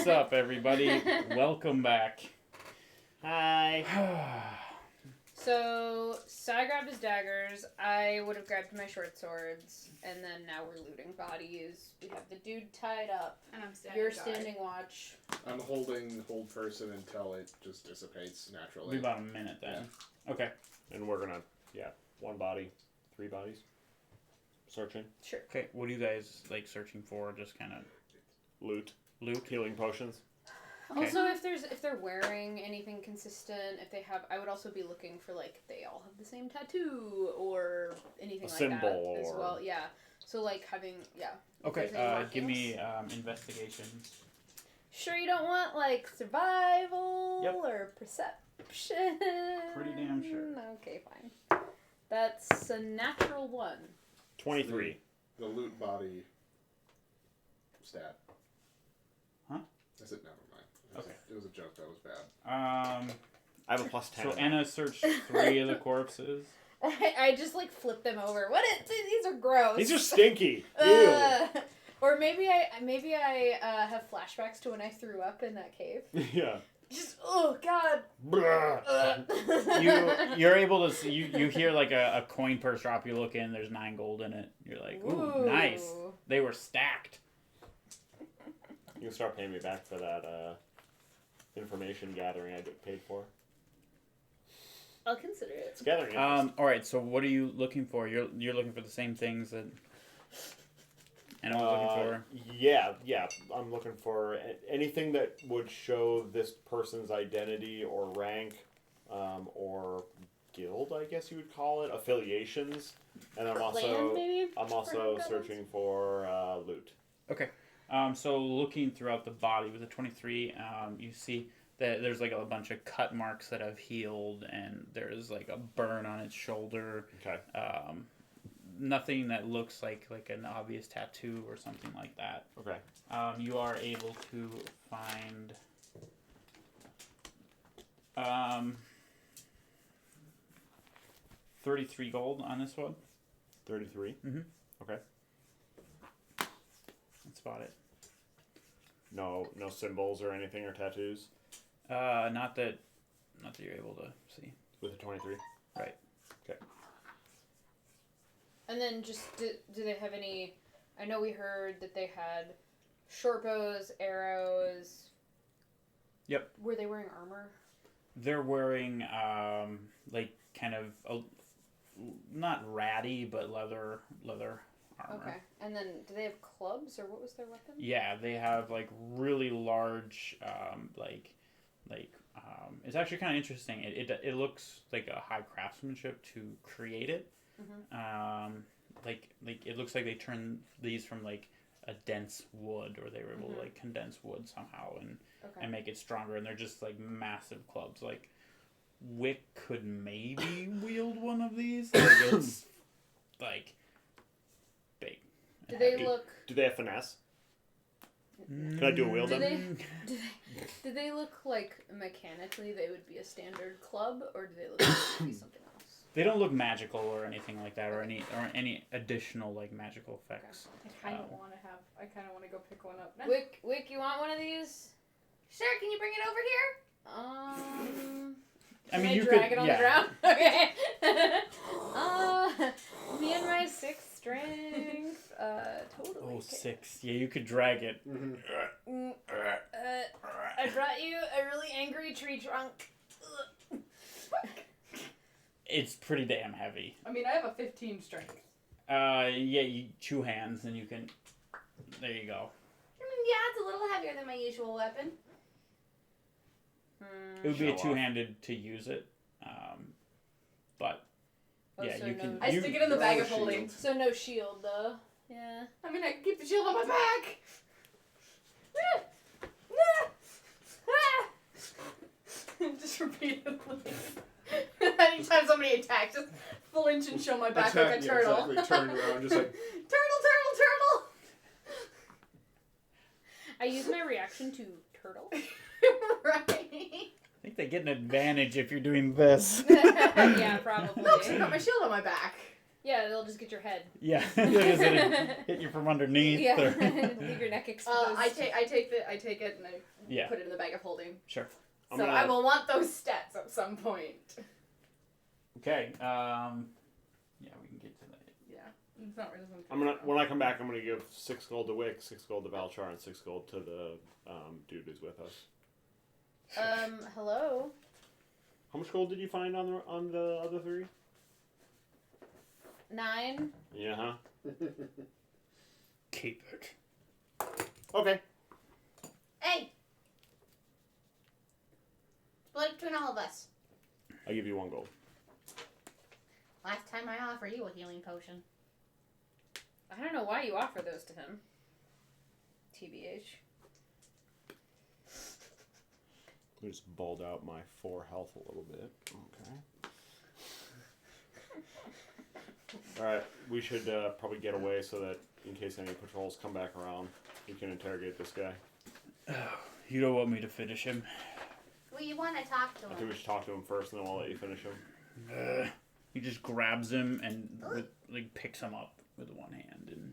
up, everybody? Welcome back. Hi. So, Sai grabbed his daggers, I would have grabbed my short swords, and then now we're looting bodies. We have the dude tied up. And I'm standing You're guard. standing watch. I'm holding hold person until it just dissipates It'll naturally. be about a minute then. Okay. And we're gonna, one body, 3 bodies. Searching. Sure. Okay, what are you guys, like, searching for? Just kind of Loot. loot? Healing potions. Okay. Also, if they're wearing anything consistent, if they have, I would also be looking for, like, they all have the same tattoo or anything like that symbol as or- well. Yeah. So, like, having, if Okay, there's any give me markings. investigation. Sure you don't want, like, survival Yep. or perception? Pretty damn sure. Okay, fine. That's a natural 1. 23. The loot body stat. Huh? I said never mind. Okay. It was a joke that was bad. I have a plus 10. So Anna searched 3 of the corpses. I just, like, flip them over. These are gross. These are stinky. Ew. Or maybe I have flashbacks to when I threw up in that cave. Yeah. Just, oh, God. You're able to see, you hear like a coin purse drop. You look in, there's 9 gold in it. You're like, ooh, nice. They were stacked. You can start paying me back for that information gathering I get paid for. I'll consider it. It's gathering interest. All right. So what are you looking for? You're looking for the same things that Anna was looking for. Yeah. I'm looking for anything that would show this person's identity or rank, or guild, I guess you would call it, affiliations, and I'm also maybe? searching for loot. Okay. So looking throughout the body with the 23, you see that there's like a bunch of cut marks that have healed, and there's like a burn on its shoulder. Okay. Nothing that looks like an obvious tattoo or something like that. Okay. You are able to find 33 gold on this one. 33. Mhm. Okay. That's about it. No symbols or anything or tattoos Not that you're able to see. with the 23. Right. Okay. And then just, do they have any... I know we heard that they had short bows, arrows. Yep. Were they wearing armor? They're wearing like kind of not ratty but leather armor. Okay. And then, do they have clubs, or what was their weapon? Yeah, they have like really large it's actually kind of interesting. It looks like a high craftsmanship to create it. Mm-hmm. Like it looks like they turned these from like a dense wood, or they were able to like condense wood somehow and make it stronger. And they're just like massive clubs. Like Wick could maybe wield one of these. Like it's like big. Do they look... Do they have finesse? Can I dual wield them? Do they look like mechanically they would be a standard club, or do they look like they would be something else? They don't look magical or anything like that, or any additional like magical effects. I kind of want to go pick one up. Wick, you want one of these? Sure. Can you bring it over here? I mean, can you drag could, it on yeah. the ground. Okay. Me and my 6 strength. Totally. Oh, 6. Yeah, you could drag it. I brought you a really angry tree trunk. It's pretty damn heavy. I mean, I have a 15 strength. Yeah, you 2 hands and you can. There you go. Yeah, it's a little heavier than my usual weapon. It would be Show a off. 2-handed to use it, but yeah, so you no, can. I stick it in the Throw bag a of holding. So no shield though. Yeah. I mean, I can keep the shield on my back. Just repeatedly. Anytime somebody attacks, just flinch and show my back like a turtle. Exactly. Turn around, just like... Turtle! I use my reaction to turtle. Right. I think they get an advantage if you're doing this. Yeah, probably. No, 'cause I got my shield on my back. Yeah, they'll just get your head. Yeah, they're just gonna hit you from underneath. Yeah, Or... leave your neck exposed. I take it and I put it in the bag of holding. Sure. So I will want those stats at some point. Okay. Yeah, we can get to that. Yeah, it's not really something. I'm gonna when I come back, I'm gonna give 6 gold to Wick, 6 gold to Valchar, and 6 gold to the dude who's with us. Hello. How much gold did you find on the other 3? 9. Yeah, huh? Keep it. Okay. Hey! Split between all of us. I'll give you 1 gold. Last time I offer you a healing potion. I don't know why you offer those to him. TBH. I just balled out my 4 health a little bit. Okay. Alright, we should probably get away so that in case any patrols come back around, we can interrogate this guy. You don't want me to finish him? We want to talk to him. I think we should talk to him first, and then we'll let you finish him. He just grabs him and picks him up with one hand. And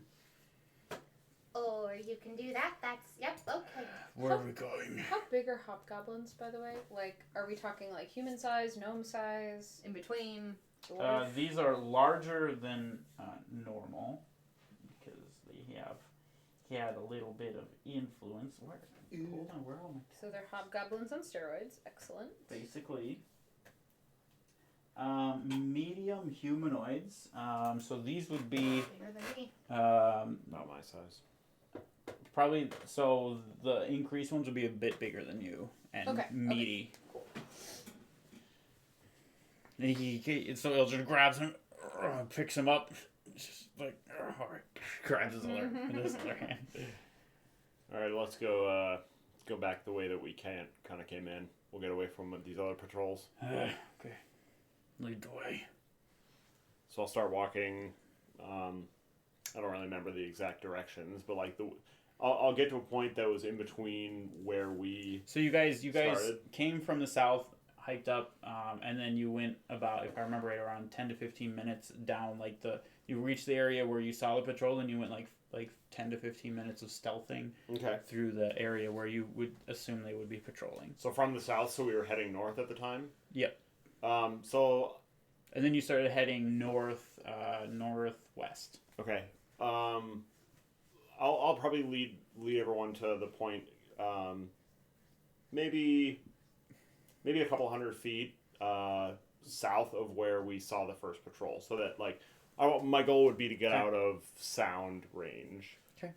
Or you can do that. Yep, okay. where are we going? How big are hobgoblins, by the way? Like, are we talking like human size, gnome size? In between. These are larger than normal because he had a little bit of influence. Hold on, where am I? So they're hobgoblins on steroids. Excellent. Basically, medium humanoids. So these would be Bigger than me. About my size. probably. So the increased ones would be a bit bigger than you and meaty. Cool. And so he'll just grabs him, picks him up, just like grabs his other hand. All right, let's go back the way that we kind of came in. We'll get away from these other patrols. Okay, lead the way. So I'll start walking. I don't really remember the exact directions, but like I'll get to a point that was in between where we. So you guys started. came from the south, hiked up, and then you went about, if I remember right, around 10 to 15 minutes down. You reached the area where you saw the patrol, and you went like 10 to 15 minutes of stealthing through the area where you would assume they would be patrolling. So from the south, so we were heading north at the time. Yep. So. And then you started heading northwest. Okay. I'll probably lead everyone to the point. Maybe a couple hundred feet south of where we saw the first patrol, so that my goal would be to get out of sound range. Okay.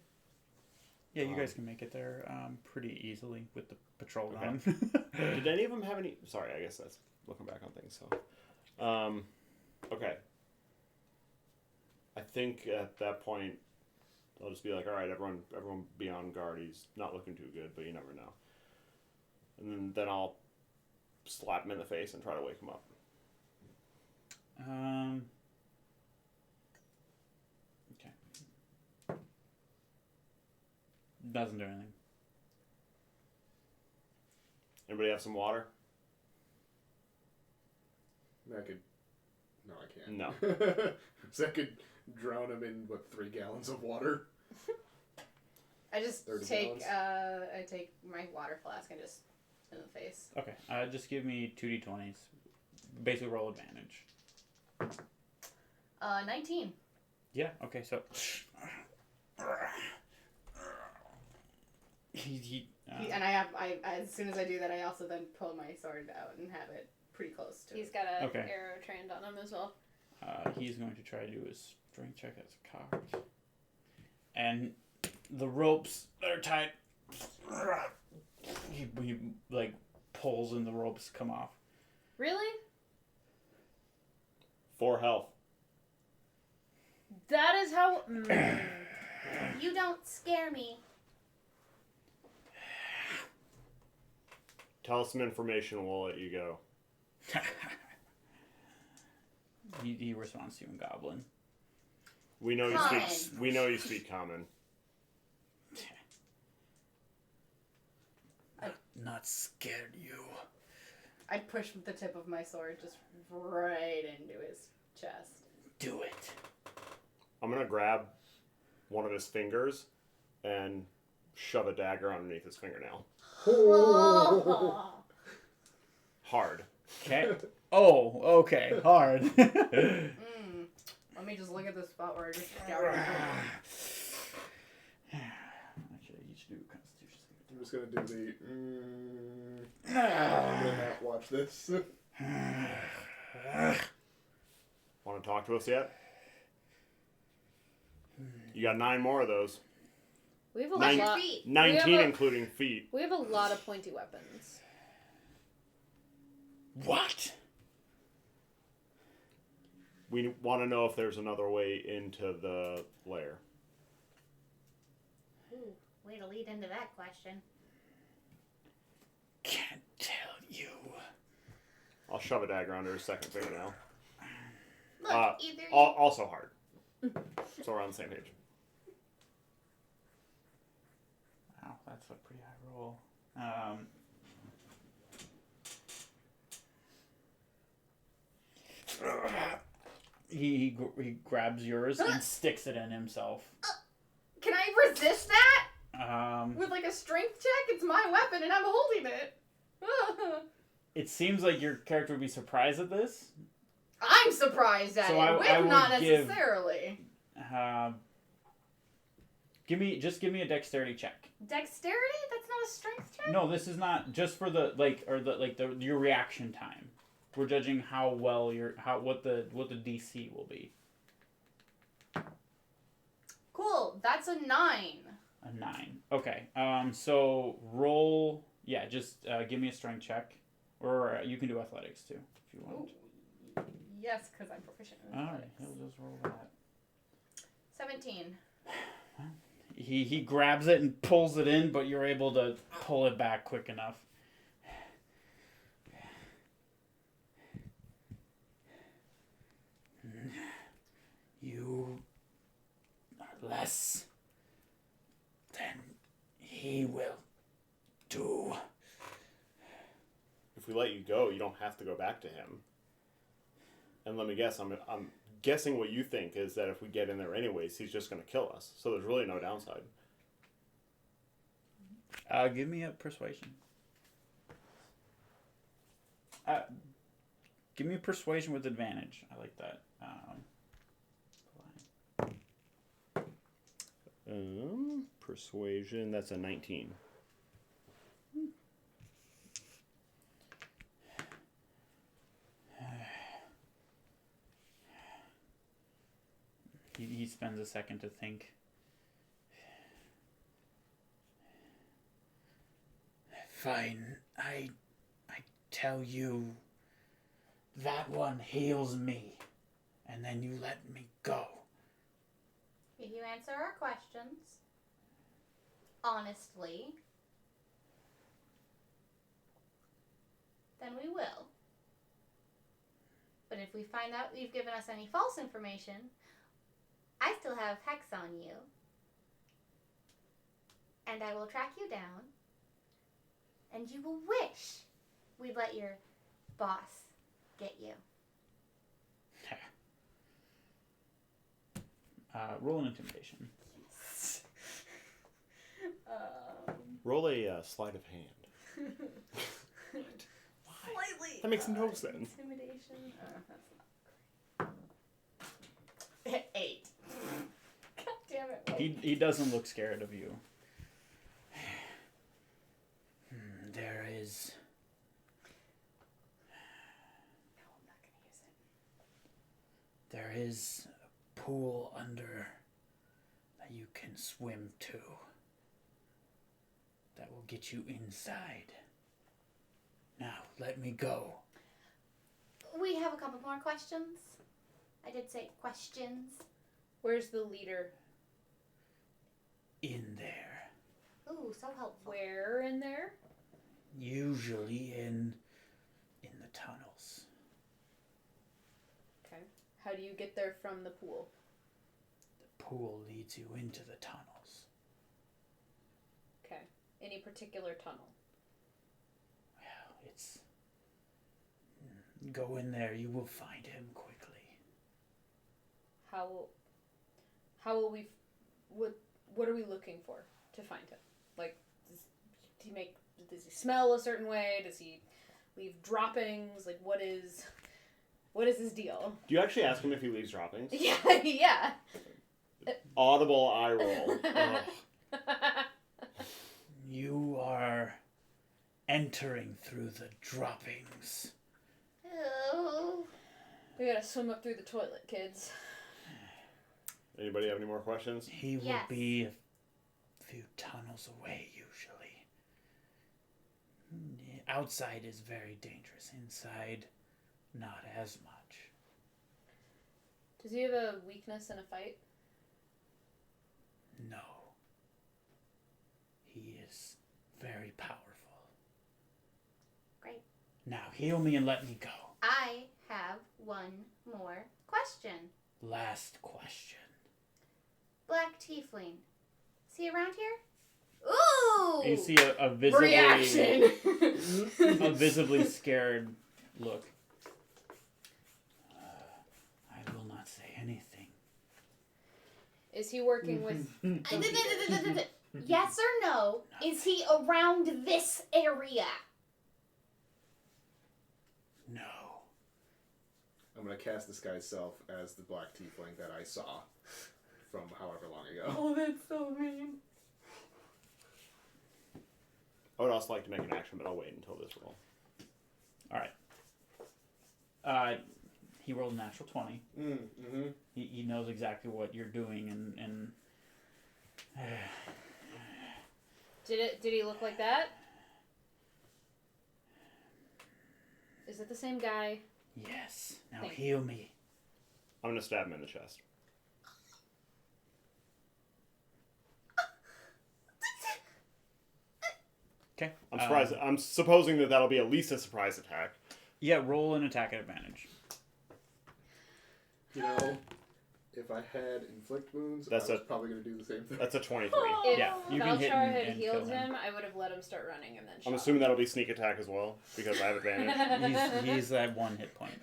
Yeah, you guys can make it there pretty easily with the patrol gun. Did any of them have any? Sorry, I guess that's looking back on things. So, okay. I think at that point, I'll just be like, all right, everyone be on guard. He's not looking too good, but you never know. And then I'll slap him in the face and try to wake him up. Okay. Doesn't do anything. Anybody have some water? I could. No, I can't. No. So I could drown him in 3 gallons of water. I just 30 take gallons. I take my water flask and just in the face. Okay. Just give me 2d20s. Basically, roll advantage. 19. Yeah. Okay. So. And I as soon as I do that, I also then pull my sword out and have it pretty close to. He's got an Okay. arrow trained on him as well. He's going to try to do his strength check as a coward. And the ropes that are tied, he pulls and the ropes come off. Really? 4 health. That is how. You don't scare me. Tell us some information and we'll let you go. He responds to you in Goblin. We know Common. you speak common. I'm not scared, you. I push the tip of my sword just right into his chest. Do it. I'm gonna grab one of his fingers and shove a dagger underneath his fingernail. Hard. Okay. Oh, okay. Hard. Let me just look at the spot where I just scoured. Actually, you should do Constitution. I'm just gonna do the. I'm gonna not watch this. Want to talk to us yet? You got 9 more of those. We have a Nine- lot. 19 including feet. We have a lot of pointy weapons. What? We want to know if there's another way into the lair. Ooh, way to lead into that question. Can't tell you. I'll shove a dagger under his second fingernail. Look, either you... Also hard. So we're on the same page. Wow, that's a pretty high roll. He grabs yours and sticks it in himself. Can I resist that? With like a strength check? It's my weapon and I'm holding it. It seems like your character would be surprised at this. I'm surprised at So it. I With not would give- necessarily. Give me a dexterity check. Dexterity? That's not a strength check? No, this is not just for the your reaction time. We're judging how well what the DC will be. Cool. That's a 9. A 9. Okay. So roll. Yeah, just give me a strength check, or you can do athletics too if you want. Ooh. Yes, because I'm proficient in All right, athletics. he'll just roll that. 17. He grabs it and pulls it in, but you're able to pull it back quick enough. You are less than he will do. If we let you go, you don't have to go back to him. And let me guess, I'm guessing what you think is that if we get in there anyways, he's just going to kill us. So there's really no downside. Give me a persuasion. Give me a persuasion with advantage. I like that. Persuasion, that's a 19. He spends a second to think. Fine, I tell you, that one heals me, and then you let me go. If you answer our questions honestly, then we will. But if we find out you've given us any false information, I still have hex on you. And I will track you down. And you will wish we'd let your boss get you. Roll an intimidation. Roll a sleight of hand. Slightly. That makes no sense. Intimidation. That's not 8. God damn it. He doesn't look scared of you. There is... No, I'm not going to use it. There is a pool under that you can swim to. That will get you inside. Now, let me go. We have a couple more questions. I did say questions. Where's the leader? In there. Ooh, so helpful. Where in there? Usually in the tunnels. Okay. How do you get there from the pool? The pool leads you into the tunnels. Okay. Any particular tunnel? Well, it's... Go in there, you will find him quickly. How how will we? What are we looking for to find him? Like, does he smell a certain way? Does he leave droppings? Like, what is his deal? Do you actually ask him if he leaves droppings? Yeah, yeah. Audible eye roll. You are entering through the droppings. Oh. We gotta swim up through the toilet, kids. Anybody have any more questions? He will Yes. be a few tunnels away, usually. Outside is very dangerous. Inside, not as much. Does he have a weakness in a fight? No. He is very powerful. Great. Now heal me and let me go. I have one more question. Last question. Black Tiefling. Is he around here? Ooh! You see a visibly Reaction. a visibly scared look. I will not say anything. Is he working with? Yes or no? Is he around this area? No. I'm gonna cast disguise self as the black tiefling that I saw from however long ago. Oh, that's so mean. I would also like to make an action, but I'll wait until this roll. All right. He rolled a natural 20. Mm-hmm. He knows exactly what you're doing, and Did he look like that? Is it the same guy? yes. Now Thank heal me. I'm gonna stab him in the chest. Okay. I'm surprised. I'm supposing that that'll be at least a surprise attack. Yeah, roll an attack at advantage. You know, if I had inflict wounds, I was probably gonna do the same thing. That's a 23. If Yeah, you can hit Valchar and- had and healed kill him. him, I would have let him start running and then shot I'm him. assuming that'll be sneak attack as well because I have advantage. He's at 1 hit point.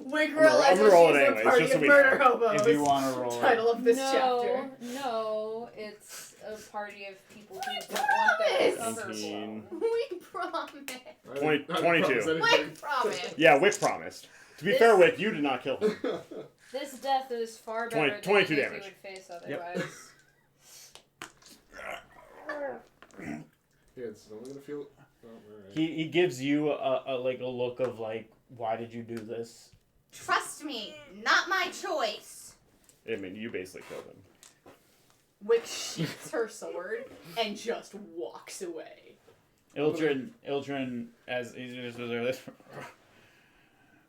Wake I'm gonna roll it anyways, party just so of we murder know. hobos. If you want to roll it. Title of this chapter. No, it's a party of people who don't want their promise. cover 19. blown. We promise. 20 I didn't 22. promise anything. Wick promise. Yeah, Wick promised. To be fair, Wick, you did not kill him. This death is far 20 better 22 than damage. you would face otherwise. Yeah, it's only gonna feel. Oh, alright. He gives you a look of like, why did you do this? Trust me, not my choice. I mean, you basically killed him. Wick sheaths her sword and just walks away. Ildren, as he's just this.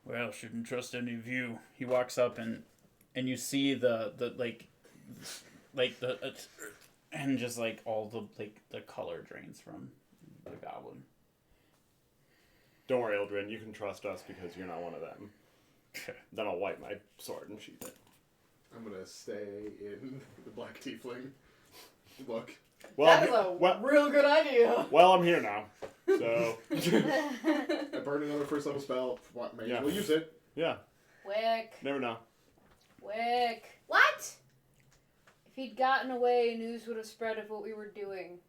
Well, shouldn't trust any of you. He walks up and you see the and just like all the color drains from the goblin. Don't worry, Ildren. You can trust us because you're not one of them. Then I'll wipe my sword and sheath it. I'm gonna stay in the black tiefling. Look. Well, That is a real good idea. well, I'm here now. So, I burned another first level spell. What? Maybe Yeah. we'll use it. yeah, Wick. never know. Wick. What? If he'd gotten away, news would have spread of what we were doing.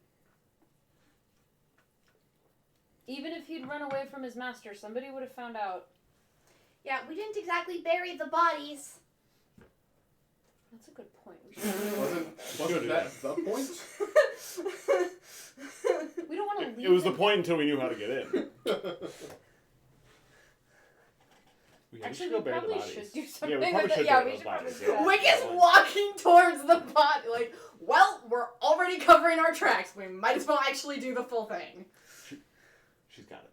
Even if he'd run away from his master, somebody would have found out. Yeah, we didn't exactly bury the bodies. That's a good point. We should. Wasn't that the point? We don't want to leave. It was the him- point until we knew how to get in. Actually, go we bury the probably bodies. should do Yeah, something we probably with it. should Yeah, bury we those should probably bodies. do Yeah. that. Wick is walking towards the body. Like, well, we're already covering our tracks. We might as well actually do the full thing. She's got it.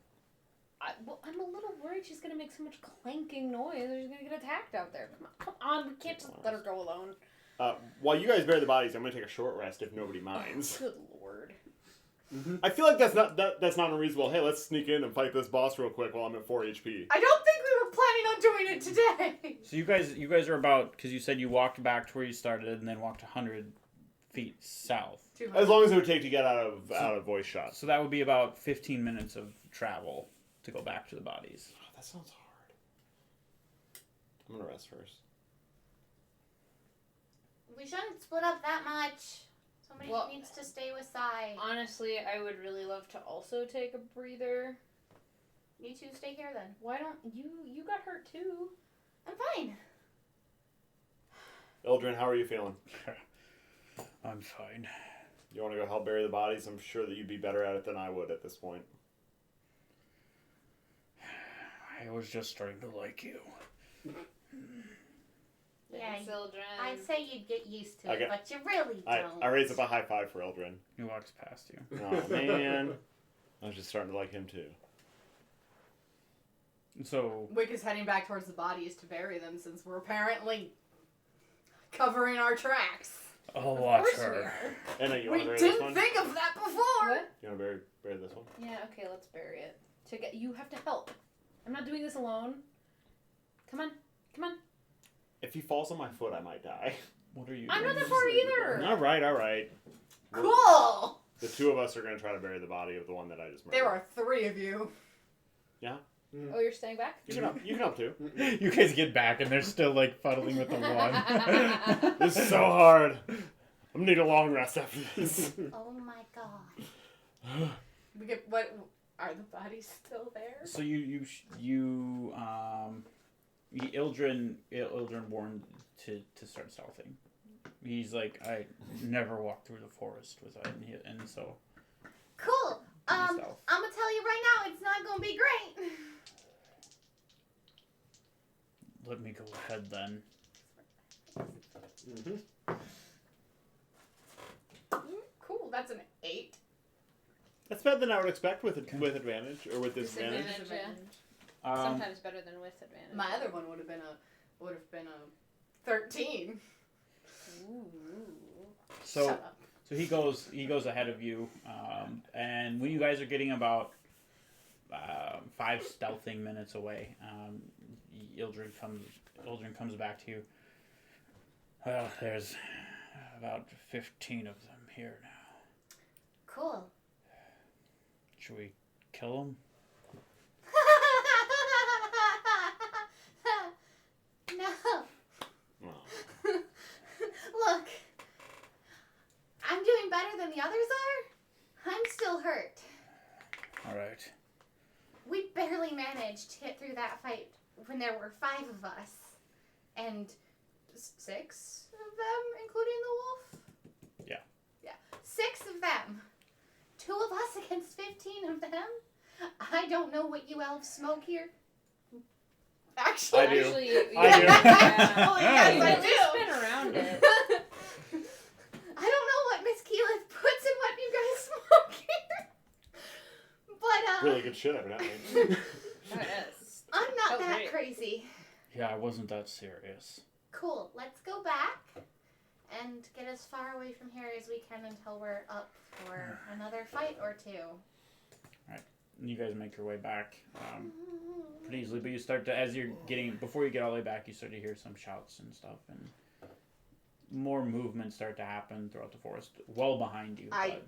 I'm a little worried she's gonna make so much clanking noise. She's gonna get attacked out there. Come on, we can't just let her go alone. While you guys bury the bodies, I'm gonna take a short rest if nobody Oh, minds. good lord. I feel like that's not unreasonable. Hey, let's sneak in and fight this boss real quick while I'm at 4 HP. I don't think we were planning on doing it today. So you guys are about, because you said you walked back to where you started and then walked 100 feet south. As long as it would take to get out of voice shot. So that would be about 15 minutes of travel to go back to the bodies. Oh, that sounds hard. I'm gonna rest first. We shouldn't split up that much. Somebody needs to stay with Sai. Honestly, I would really love to also take a breather. You two stay here then. Why don't you got hurt too? I'm fine. Ildren, how are you feeling? I'm fine. You want to go help bury the bodies? I'm sure that you'd be better at it than I would at this point. I was just starting to like you. Yeah, Children. I'd say you'd get used to it, but you really don't. I raise up a high five for Ildren. He walks past you. Oh, man. I was just starting to like him, too. So... Wick is heading back towards the bodies to bury them since we're apparently covering our tracks. I'll watch we her. are. Anna, you We want to bury this one? didn't think of that before. What? You want to bury this one? Yeah, okay, let's bury it. You have to help. I'm not doing this alone. Come on. Come on. If he falls on my foot, I might die. What are you I'm doing? not that far either. All right. Cool. The two of us are going to try to bury the body of the one that I just murdered. There are 3 of you. Yeah? Oh, you're staying back? You can help too. You guys get back and they're still like fuddling with the one. This is so hard. I'm going to need a long rest after this. Oh my god. What? Are the bodies still there? So Ildren warned to start stealthing. He's like, I never walked through the forest without and so. Cool. I'm stealth. gonna tell you right now, it's not gonna be great. Let me go ahead then. Cool. That's an 8. That's better than I would expect with advantage or with disadvantage. Yeah. Sometimes better than with advantage. My other one would have been a 13. Ooh. So Shut up. so he goes ahead of you, and when you guys are getting about 5 stealthing minutes away, Ildren comes back to you. Well, there's about 15 of them here now. Cool. Should we kill them? No. Oh. Look. I'm doing better than the others are. I'm still hurt. All right. We barely managed to get through that fight when there were 5 of us. And 6 of them, including the wolf? Yeah. Yeah. 6 of them. 2 of us against 15 of them? I don't know what you elves smoke here. Actually, I do. I do. Yeah. Oh, yes, You I at do. least been around it. I don't know what Miss Keyleth puts in what you guys smoke here. But, Really good shit, evidently. Yes. I'm not Oh, that great. crazy. Yeah, I wasn't that serious. Cool. Let's go back and get as far away from here as we can until we're up for another fight or 2. You guys make your way back pretty easily, but you start to, before you get all the way back, you start to hear some shouts and stuff, and more movement start to happen throughout the forest, well behind you. I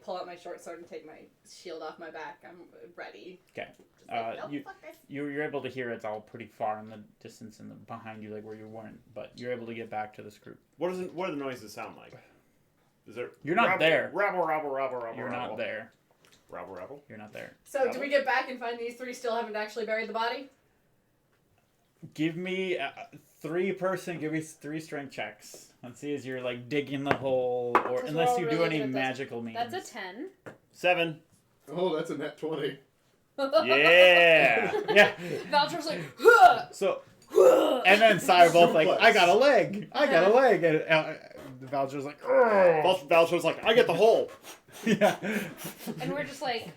pull out my short sword and take my shield off my back. I'm ready. Okay. Nope, fuck this. You're able to hear it's all pretty far in the distance and behind you, like where you weren't, but you're able to get back to this group. What do the noises sound like? Is there? You're not there. Rabble. You're not there. Rabble. You're not there. So, do we get back and find these 3 still haven't actually buried the body? Give me 3-person. Give me 3 strength checks. Let's see as you're like digging the hole, or 'Cause unless we're you all do really any good at this. magical means. That's a 10. 7. Oh, that's a net 20. Yeah. Yeah. Valtre's like, huh! So, and then Sai both like, I got a leg, and Valtre's like, Valtro's like, I get the hole. yeah. And we're just like,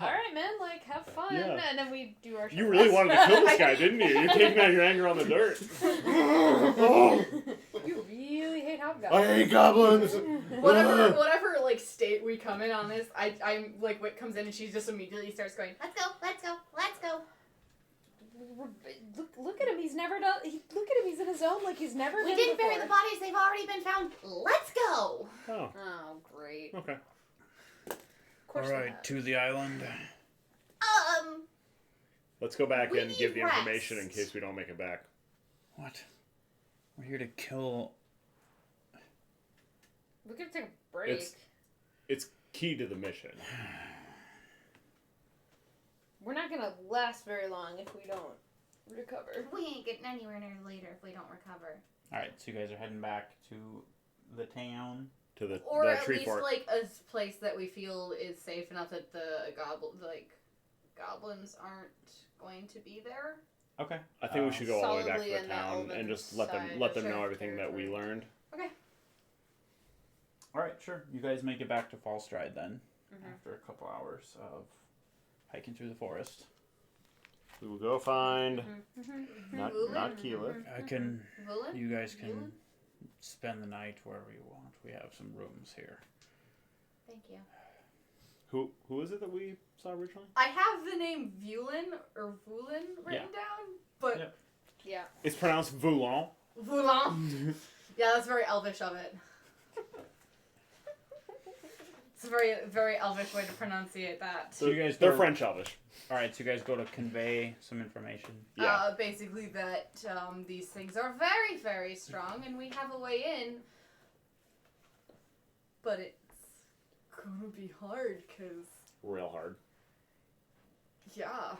all right, man, like, have fun. Yeah. And then we do our You really wanted to kill this guy, didn't you? You're taking out your anger on the dirt. Oh, You really hate hobgoblins. I hate goblins. Whatever, like, state we come in on this, I'm like, Wit comes in and she just immediately starts going, Let's go. Let's go. Let's go. Look at him. He's never done. Look at him. He's in his zone like he's never We been didn't before. bury the bodies. They've already been found. Let's go. Oh, Oh, great. okay. Of course. All right, to the island. Let's go back We and need give the information in rest. case we don't make it back. What? We're here to kill We could take a break. It's key to the mission. We're not gonna last very long if we don't recover. We ain't getting anywhere near later if we don't recover. Alright, so you guys are heading back to the town. To the Or the at tree least fort. like a place that we feel is safe enough that the goblins aren't going to be there. Okay. I think we should go all the way back to Solidly the in the town elven and just let them side know of everything that we territory. learned. Alright, sure. You guys make it back to Fall Stride then. Mhm. After a couple hours of hiking through the forest. We will go find not Woolen? Keela. I can. Woolen? You guys can Woolen? spend the night wherever you want. We have some rooms here. Thank you. Who is it that we saw originally? I have the name Vulen or Vulen written down, but Yeah. Yeah. It's pronounced Voulon. Vulan. Yeah, that's very elvish of it. It's a very, very elvish way to pronunciate that. So you guys They're go- French Elvish. Alright, so you guys go to convey some information. Yeah. Basically that these things are very, very strong, and we have a way in. But it's gonna be hard, cause Real hard. yeah.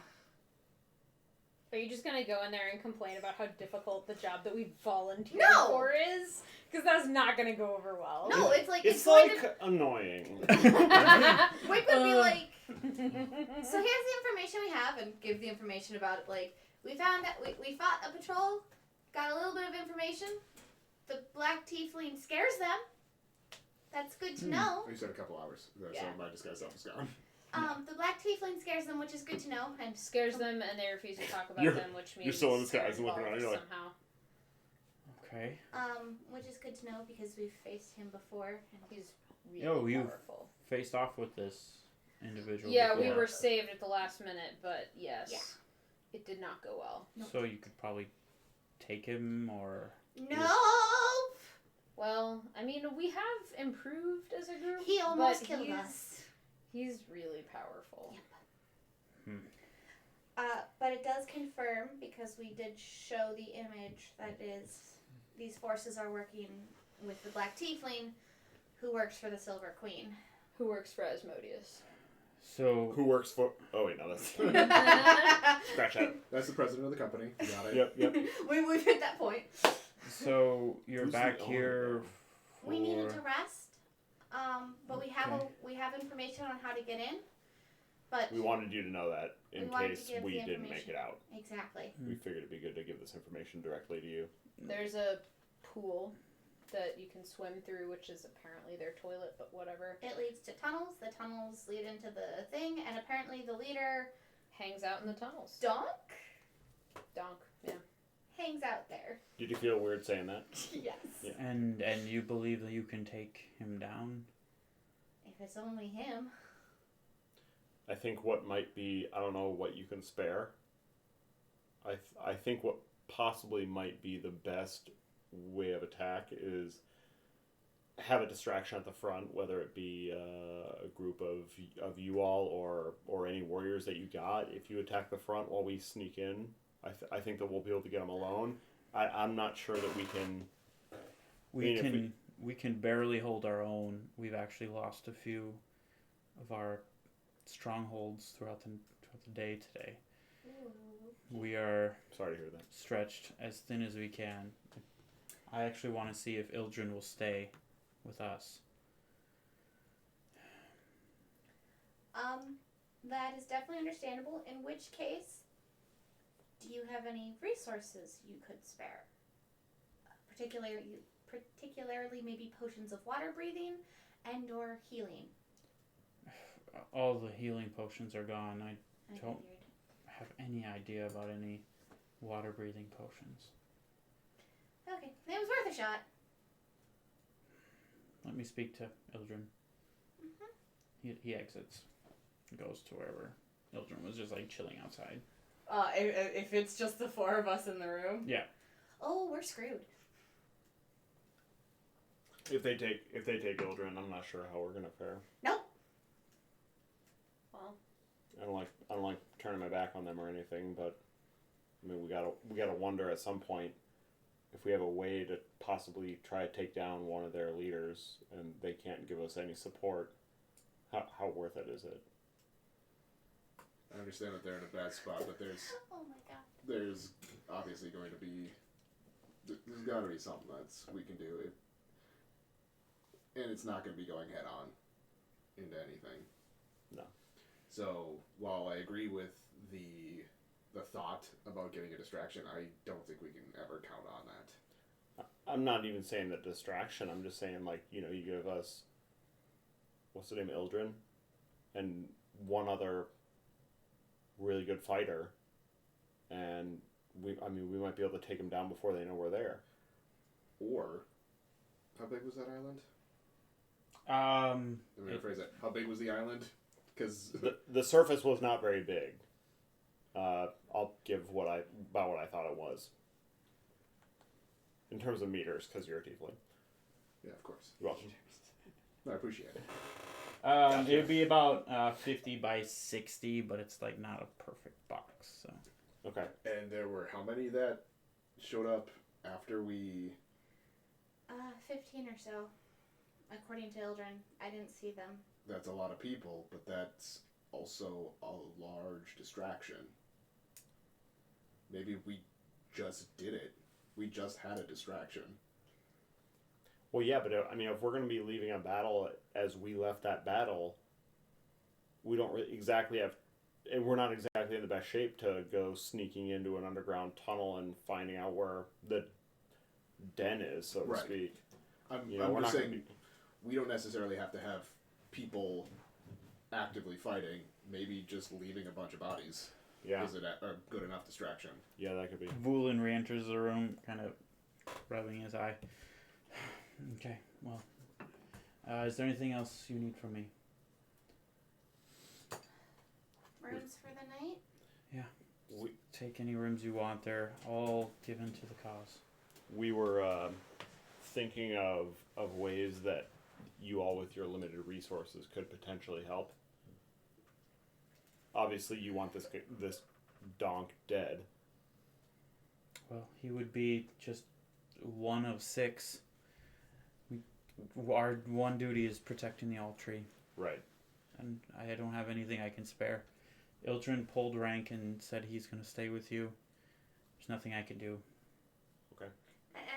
Are you just gonna go in there and complain about how difficult the job that we volunteered No! for is? Because that's not gonna go over well. No, it's like It's going like annoying. Wick would be like, so here's the information we have, and give the information about it. Like, we found that we fought a patrol, got a little bit of information. The black tiefling scares them. That's good to know. You said a couple hours. So Yeah. my disguise self is gone. The black tiefling scares them, which is good to know. And Scares them and they refuse to talk about You're- them, which means you're still in they're disguise and looking around, involved you're like- somehow. Okay. which is good to know because we've faced him before. And He's really Oh, you powerful. faced off with this individual. Yeah, we before. were saved at the last minute, but yes, Yeah. it did not go well. Nope. So you could probably take him or. No, Well, I mean, we have improved as a group. he almost but killed he's, us. He's really powerful. Yep. Hmm. But it does confirm because we did show the image that is these forces are working with the Black Tiefling, who works for the Silver Queen. Who works for Asmodeus? So. Who works for? Oh wait, no, that's scratch that. That's the president of the company. You got it. Yep. We've hit that point. So you're Who's the back owner, here. We needed to for- rest, but we have information on how to get in. But We wanted you to know that in We wanted to case give we the didn't make information. it out. exactly, We figured it'd be good to give this information directly to you. There's a pool that you can swim through, which is apparently their toilet, but whatever. it leads to tunnels. The tunnels lead into the thing, and apparently the leader Hangs out in the tunnels. Donk Donk. Yeah. hangs out there. Did you feel weird saying that? Yes. Yeah. And you believe that you can take him down? If it's only him. I think what might be, I don't know what you can spare. I think what possibly might be the best way of attack is have a distraction at the front, whether it be a group of you all or any warriors that you got. If you attack the front while we sneak in, I think that we'll be able to get them alone. I'm not sure that we can. We can barely hold our own. We've actually lost a few of our strongholds throughout the day today. We are Sorry to hear that. stretched as thin as we can. I actually want to see if Ildren will stay with us. That is definitely understandable. In which case, do you have any resources you could spare? Particularly maybe potions of water breathing and or healing. All the healing potions are gone. I I Don't- figured. have any idea about any water breathing potions. Okay, it was worth a shot. Let me speak to Ildren. He exits. Goes to wherever Ildren was just like chilling outside. If it's just the four of us in the room. Oh, we're screwed. If they take Ildren, I'm not sure how we're gonna fare. Nope. Well, I don't like turning my back on them or anything, but I mean we gotta wonder at some point if we have a way to possibly try to take down one of their leaders and they can't give us any support, how worth it is it? I understand that they're in a bad spot, but Oh my god. there's obviously going to be there's got to be something we can do, and it's not going to be going head on into anything. No. So while I agree with the thought about getting a distraction, I don't think we can ever count on that. I'm not even saying that distraction. I'm just saying, like, you give us, what's the name, Ildren, and one other really good fighter, and we might be able to take them down before they know we're there. Or, how big was that island? I'm Let me rephrase that. How big was the island? Because the surface was not very big. I'll give what I thought it was. In terms of meters, because you're a tiefling. yeah, of course. You're welcome. No, I appreciate it. Gotcha. It would be about 50 by 60, but it's like not a perfect box. So. Okay. And there were how many that showed up after we? 15 or so, according to Ildren. I didn't see them. That's a lot of people, but that's also a large distraction. Maybe we just did it. We just had a distraction. Well, yeah, but if we're going to be leaving a battle as we left that battle, we don't really exactly have, and we're not exactly in the best shape to go sneaking into an underground tunnel and finding out where the den is, so to Right. speak. I'm we're just not saying we don't necessarily have to have people actively fighting. Maybe just leaving a bunch of bodies is a good enough distraction. Yeah, that could be. Voolan re-enters the room, kind of rubbing his eye. Okay, well, is there anything else you need from me? Rooms for the night? Yeah. Take any rooms you want. They're all given to the cause. We were thinking of ways that you all with your limited resources could potentially help. Obviously, you want this donk dead. Well, he would be just one of 6. Our one duty is protecting the Alt Tree. Right. And I don't have anything I can spare. Ildren pulled rank and said he's going to stay with you. There's nothing I can do. Okay.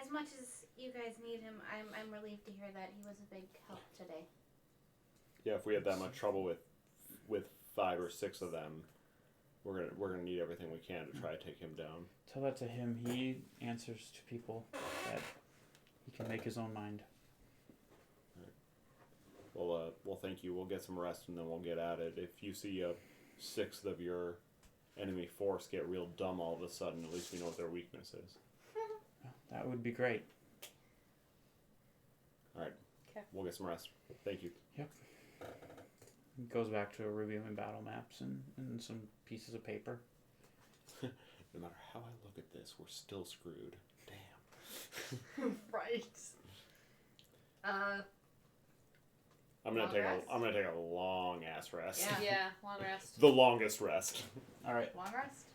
As much as you guys need him, I'm relieved to hear that he was a big help today. Yeah, if we had that much trouble with 5 or 6 of them, we're gonna need everything we can to try to take him down. Tell that to him. He answers to people that he can make his own mind. Well, thank you. We'll get some rest and then we'll get at it. If you see a 6th of your enemy force get real dumb all of a sudden, at least we know what their weakness is. That would be great. All right. Okay. We'll get some rest. Thank you. Yep. He goes back to reviewing battle maps and some pieces of paper. No matter how I look at this, we're still screwed. Damn. Right. I'm gonna Long take a long ass rest. Yeah. Yeah, long rest. The longest rest. All right. Long rest?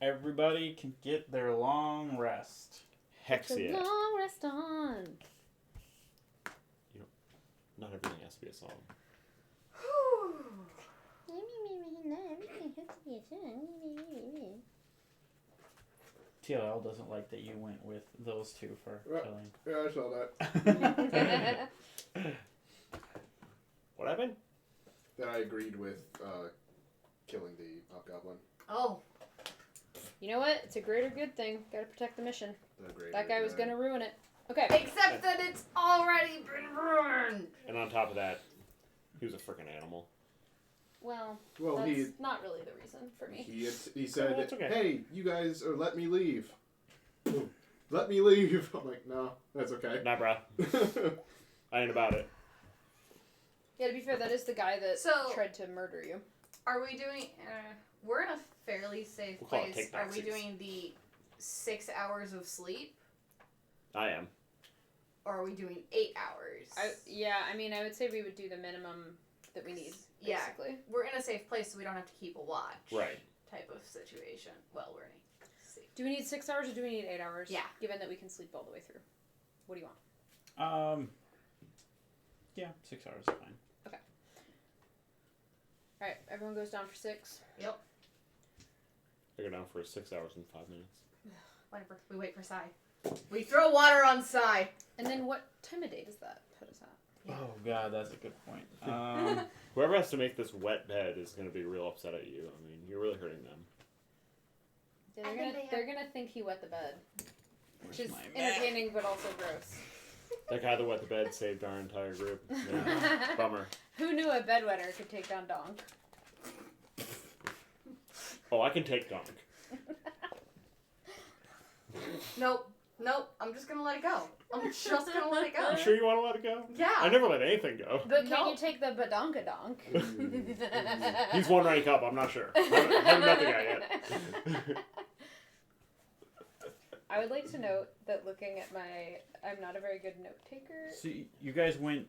Everybody can get their long rest. Heck yeah. Long rest on. Not everything has to be a song. TLL doesn't like that you went with those 2 for killing. Yeah, I saw that. What happened? That I agreed with killing the hobgoblin. Oh. You know what? It's a greater good thing. Gotta protect the mission. Agreed That with guy was gonna ruin it. Okay. Except that it's already been ruined. And on top of that, he was a freaking animal. Well, Well, that's not really the reason for me. he said, that's okay. "Hey, you guys, or let me leave." Let me leave. I'm like, no, that's okay. Nah, bruh. I ain't about it. Yeah, to be fair, that is the guy that So- tried to murder you. Are we doing... we're in a fairly safe We'll call it place. take Are we backsies. doing the 6 hours of sleep? I am. Or are we doing 8 hours? I would say we would do the minimum that we need, Yeah. basically. We're in a safe place so we don't have to keep a watch. Right. Type of situation. Well, we're in a see. Do we need 6 hours or do we need 8 hours? Yeah. Given that we can sleep all the way through. What do you want? Yeah, 6 hours is fine. Okay. Alright, everyone goes down for 6. Yep. I go down for 6 hours and 5 minutes. Whatever. We wait for Sai. We throw water on Sai. And then what time of day does that put us at? Yeah. Oh god, that's a good point. Whoever has to make this wet bed is going to be real upset at you. I mean, you're really hurting them. Yeah, I think they're gonna think he wet the bed. Which Where's is my entertaining but also gross. That guy that wet the bed saved our entire group. Yeah. Bummer. Who knew a bedwetter could take down Donk? Oh, I can take Donk. Nope. I'm just gonna let it go. I'm just gonna let it go. You sure you want to let it go? Yeah. I never let anything go. But can No. you take the badonkadonk? He's one rank up, I'm not sure. Haven't met the guy yet. I would like to note that looking at I'm not a very good note taker. So you guys went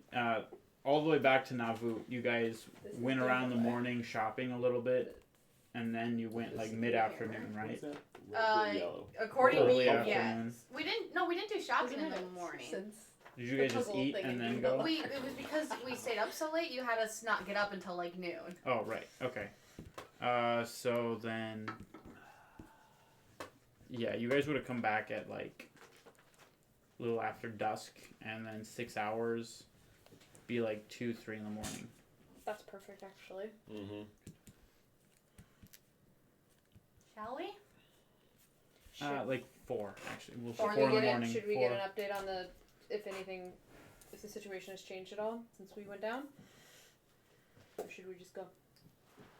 all the way back to Navut. You guys This is went the around the way. morning shopping a little bit, and then you went like mid-afternoon, right? Red, yellow. According to Early me, afternoon. yes. We didn't do shopping in the Isn't it morning. since Did you the guys just puzzle eat thing and then you- go? It was because we stayed up so late. You had us not get up until like noon. Oh, right. Okay. So then, yeah, you guys would have come back at like a little after dusk, and then 6 hours, be like 2, 3 in the morning. That's perfect, actually. Mm-hmm. Shall we? Like 4 actually. We'll Four in 4 the in the morning? morning. Should we 4. get an update on if the situation has changed at all since we went down? Or should we just go?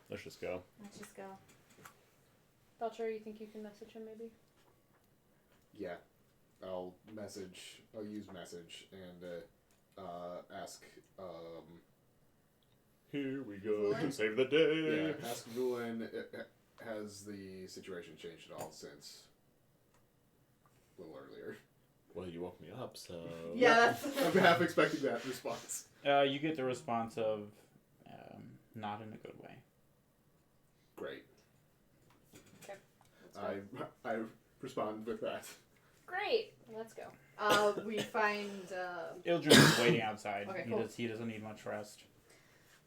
Let's just go. Let's just go. Belcher, you think you can message him maybe? Yeah. I'll use message and ask, Here we go to save the day. yeah, ask Gulen, has the situation changed at all since a little earlier? Well, you woke me up, so... Yeah, I'm half expecting that response. You get the response of, not in a good way. Great. Okay. I respond with that. Great. Let's go. We find. Ildren is waiting outside. Okay, he cool. he doesn't need much rest.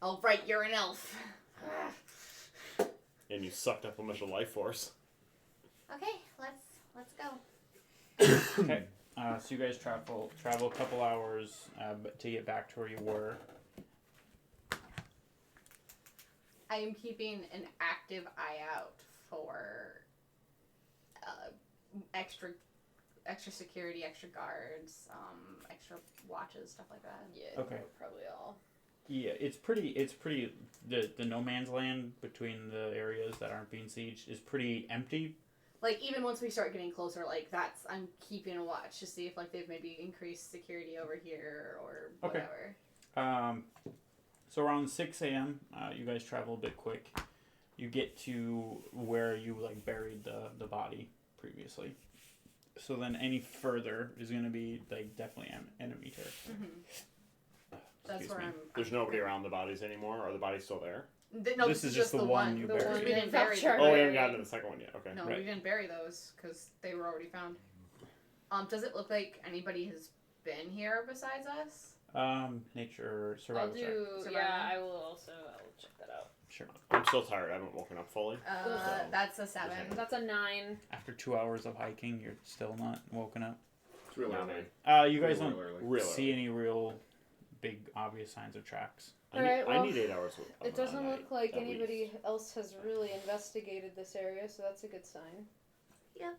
Oh right, you're an elf. And you sucked up a bunch of life force. Okay, let's go. Okay. So you guys travel a couple hours to get back to where you were. I am keeping an active eye out for extra security, extra guards, extra watches, stuff like that. Yeah. Okay. Probably all. Yeah, it's pretty. The no man's land between the areas that aren't being sieged is pretty empty. Like even once we start getting closer, like I'm keeping a watch to see if like they've maybe increased security over here or Okay. whatever. So around 6 a.m., you guys travel a bit quick. You get to where you like buried the body previously. So then any further is going to be like definitely enemy territory. Mm-hmm. That's Excuse where me. I'm. There's nobody around the bodies anymore? Are the bodies still there? No, This is just the one you The buried. one We didn't bury Belcher them. Oh, we buried. haven't gotten to the second one yet. Okay. No, Right. we didn't bury those because they were already found. Does it look like anybody has been here besides us? Nature I'll survival check. do. Survival? Yeah, I will check that out. Sure. I'm still tired. I haven't woken up fully. That's a 7. That's a 9. After 2 hours of hiking, you're still not woken up. It's really No, early. You guys Real don't early. Real see any real big obvious signs of tracks. I Alright, well, need 8 hours. Of It doesn't a look night, like at anybody least. else has really investigated this area, so that's a good sign. Yep.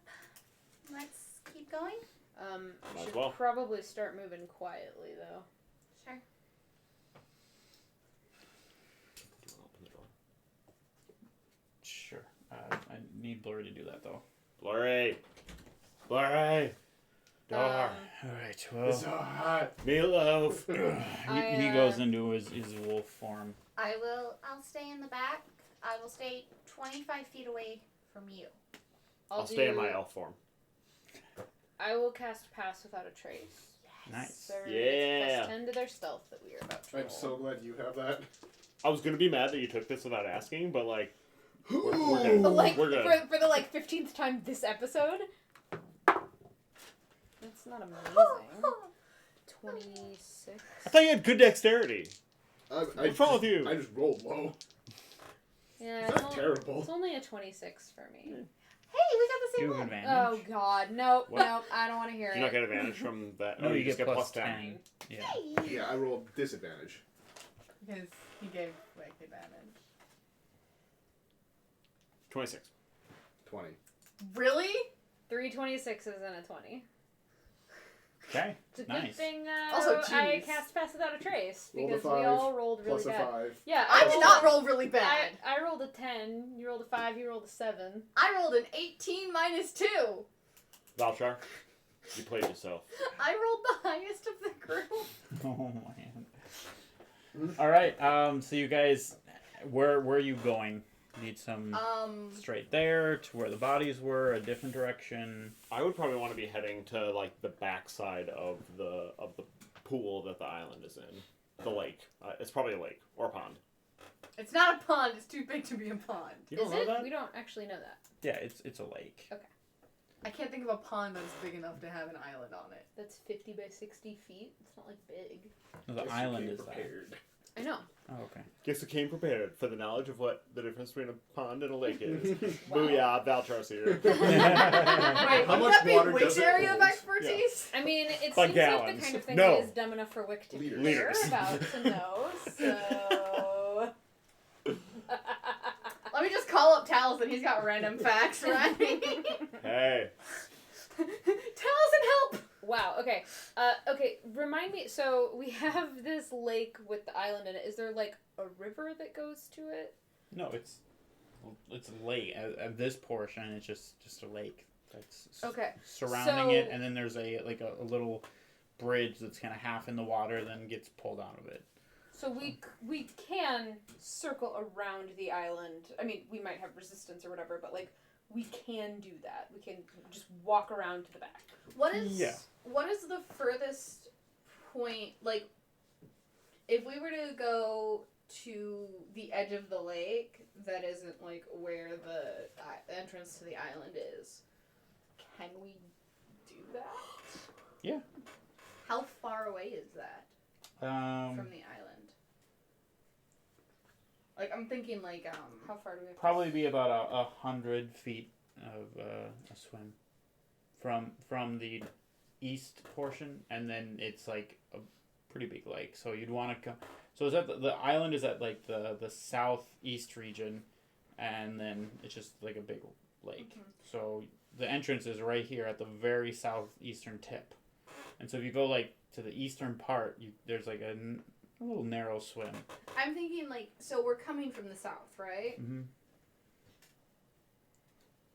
Let's keep going. We Might should as well. probably start moving quietly though. Sure. Do you want to open the door? Sure. I need Blurry to do that though. Blurry! Blurry! Door! Alright, well. It's so hot. Meatloaf! He goes into his wolf form. I'll stay in the back. I will stay 25 feet away from you. I'll stay in my elf form. I will cast Pass Without a Trace. Nice. So everybody gets Yeah. +10 to their stealth that we are about to roll. I'm so glad you have that. I was gonna be mad that you took this without asking, but like, We're good. Like We're good. for the 15th time this episode. That's not amazing. 26. I thought you had good dexterity. What's wrong with you? I just rolled low. Yeah, It's not terrible. It's only a 26 for me. Hey, we got the same You have one. advantage. Oh God, nope, What? nope. I don't want to hear You it. not get advantage from that. No, Oh, you just get plus 10. 10. Yeah. Hey. Yeah, I rolled disadvantage. Because he gave Wick advantage. 26. 20. Really? 3 26s and a 20. Okay. It's a good Nice. thing Also, I jeez. cast Pass Without a Trace Roll because the we 5, all rolled really Plus a bad. 5. Yeah, I did rolled- not roll really bad. I rolled a 10. You rolled a 5. You rolled a 7. I rolled an 18 minus 2. Valchar, you played yourself. I rolled the highest of the group. Oh man. All right. So you guys, where are you going? Need some straight there to where the bodies were, a different direction. I would probably want to be heading to like the backside of the pool that the island is in. The lake. It's probably a lake or a pond. It's not a pond. It's too big to be a pond. You don't Is know it? that? We don't actually know that. Yeah, it's a lake. I can't think of a pond that's big enough to have an island on it. That's 50 by 60 feet. It's not like big. No, the Guess you island came is that. prepared. I know. Oh, okay. Guess who came prepared for the knowledge of what the difference between a pond and a lake is. Wow. Booyah, Valchar's here. Wait, How wouldn't much that be water which does it kind of hold? expertise? I mean, it By seems like gallons. the kind of thing No. that is dumb enough for Wick to Liters. care Liters. about to know. So. Let me just call up Taliesin. He's got random facts, right? Hey. Taliesin, help! Wow. Okay. Okay. Remind me. So we have this lake with the island in it. Is there like a river that goes to it? No, it's a lake. At this portion, it's just a lake that's Okay. surrounding So- it, and then there's a little bridge that's kind of half in the water, then gets pulled out of it. So we can circle around the island. I mean, we might have resistance or whatever, but like we can do that. We can just walk around to the back. What is Yeah. what is the furthest point? Like, if we were to go to the edge of the lake, that isn't like where the entrance to the island is. Can we do that? Yeah. How far away is that from the island? Like, I'm thinking like How far do we? probably be about 100 feet of a swim from the east portion, and then it's like a pretty big lake. So you'd want to come. So is that the island is at like the southeast region, and then it's just like a big lake. Mm-hmm. So the entrance is right here at the very southeastern tip, and so if you go like to the eastern part, there's like a little narrow swim. I'm thinking like, so we're coming from the south, right? Mm-hmm.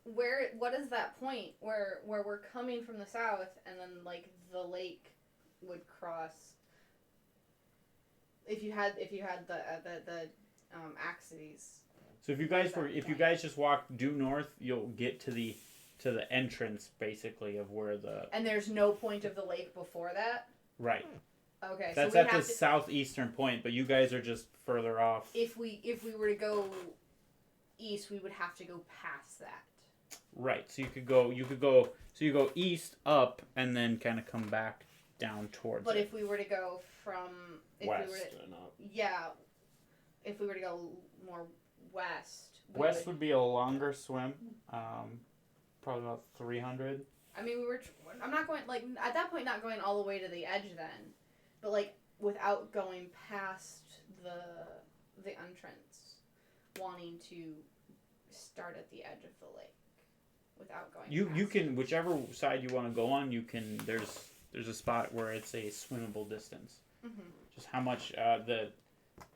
What is that point where we're coming from the south and then like the lake would cross? If you had the axes. So if you guys just walk due north, you'll get to the entrance basically of where the And there's no point of the lake before that? right. Okay, That's so we at the have to, southeastern point, but you guys are just further off. if we were to go east, we would have to go past that. Right. So you go east up and then kind of come back down towards But it. if we were to go from West if and up. we were to go more west. West would be a longer swim, probably about 300. I mean, I'm not going like at that point, not going all the way to the edge then, but like without going past the entrance, wanting to start at the edge of the lake, without going. You past can whichever side you want to go on. You can there's a spot where it's a swimmable distance. Mm-hmm. Just how much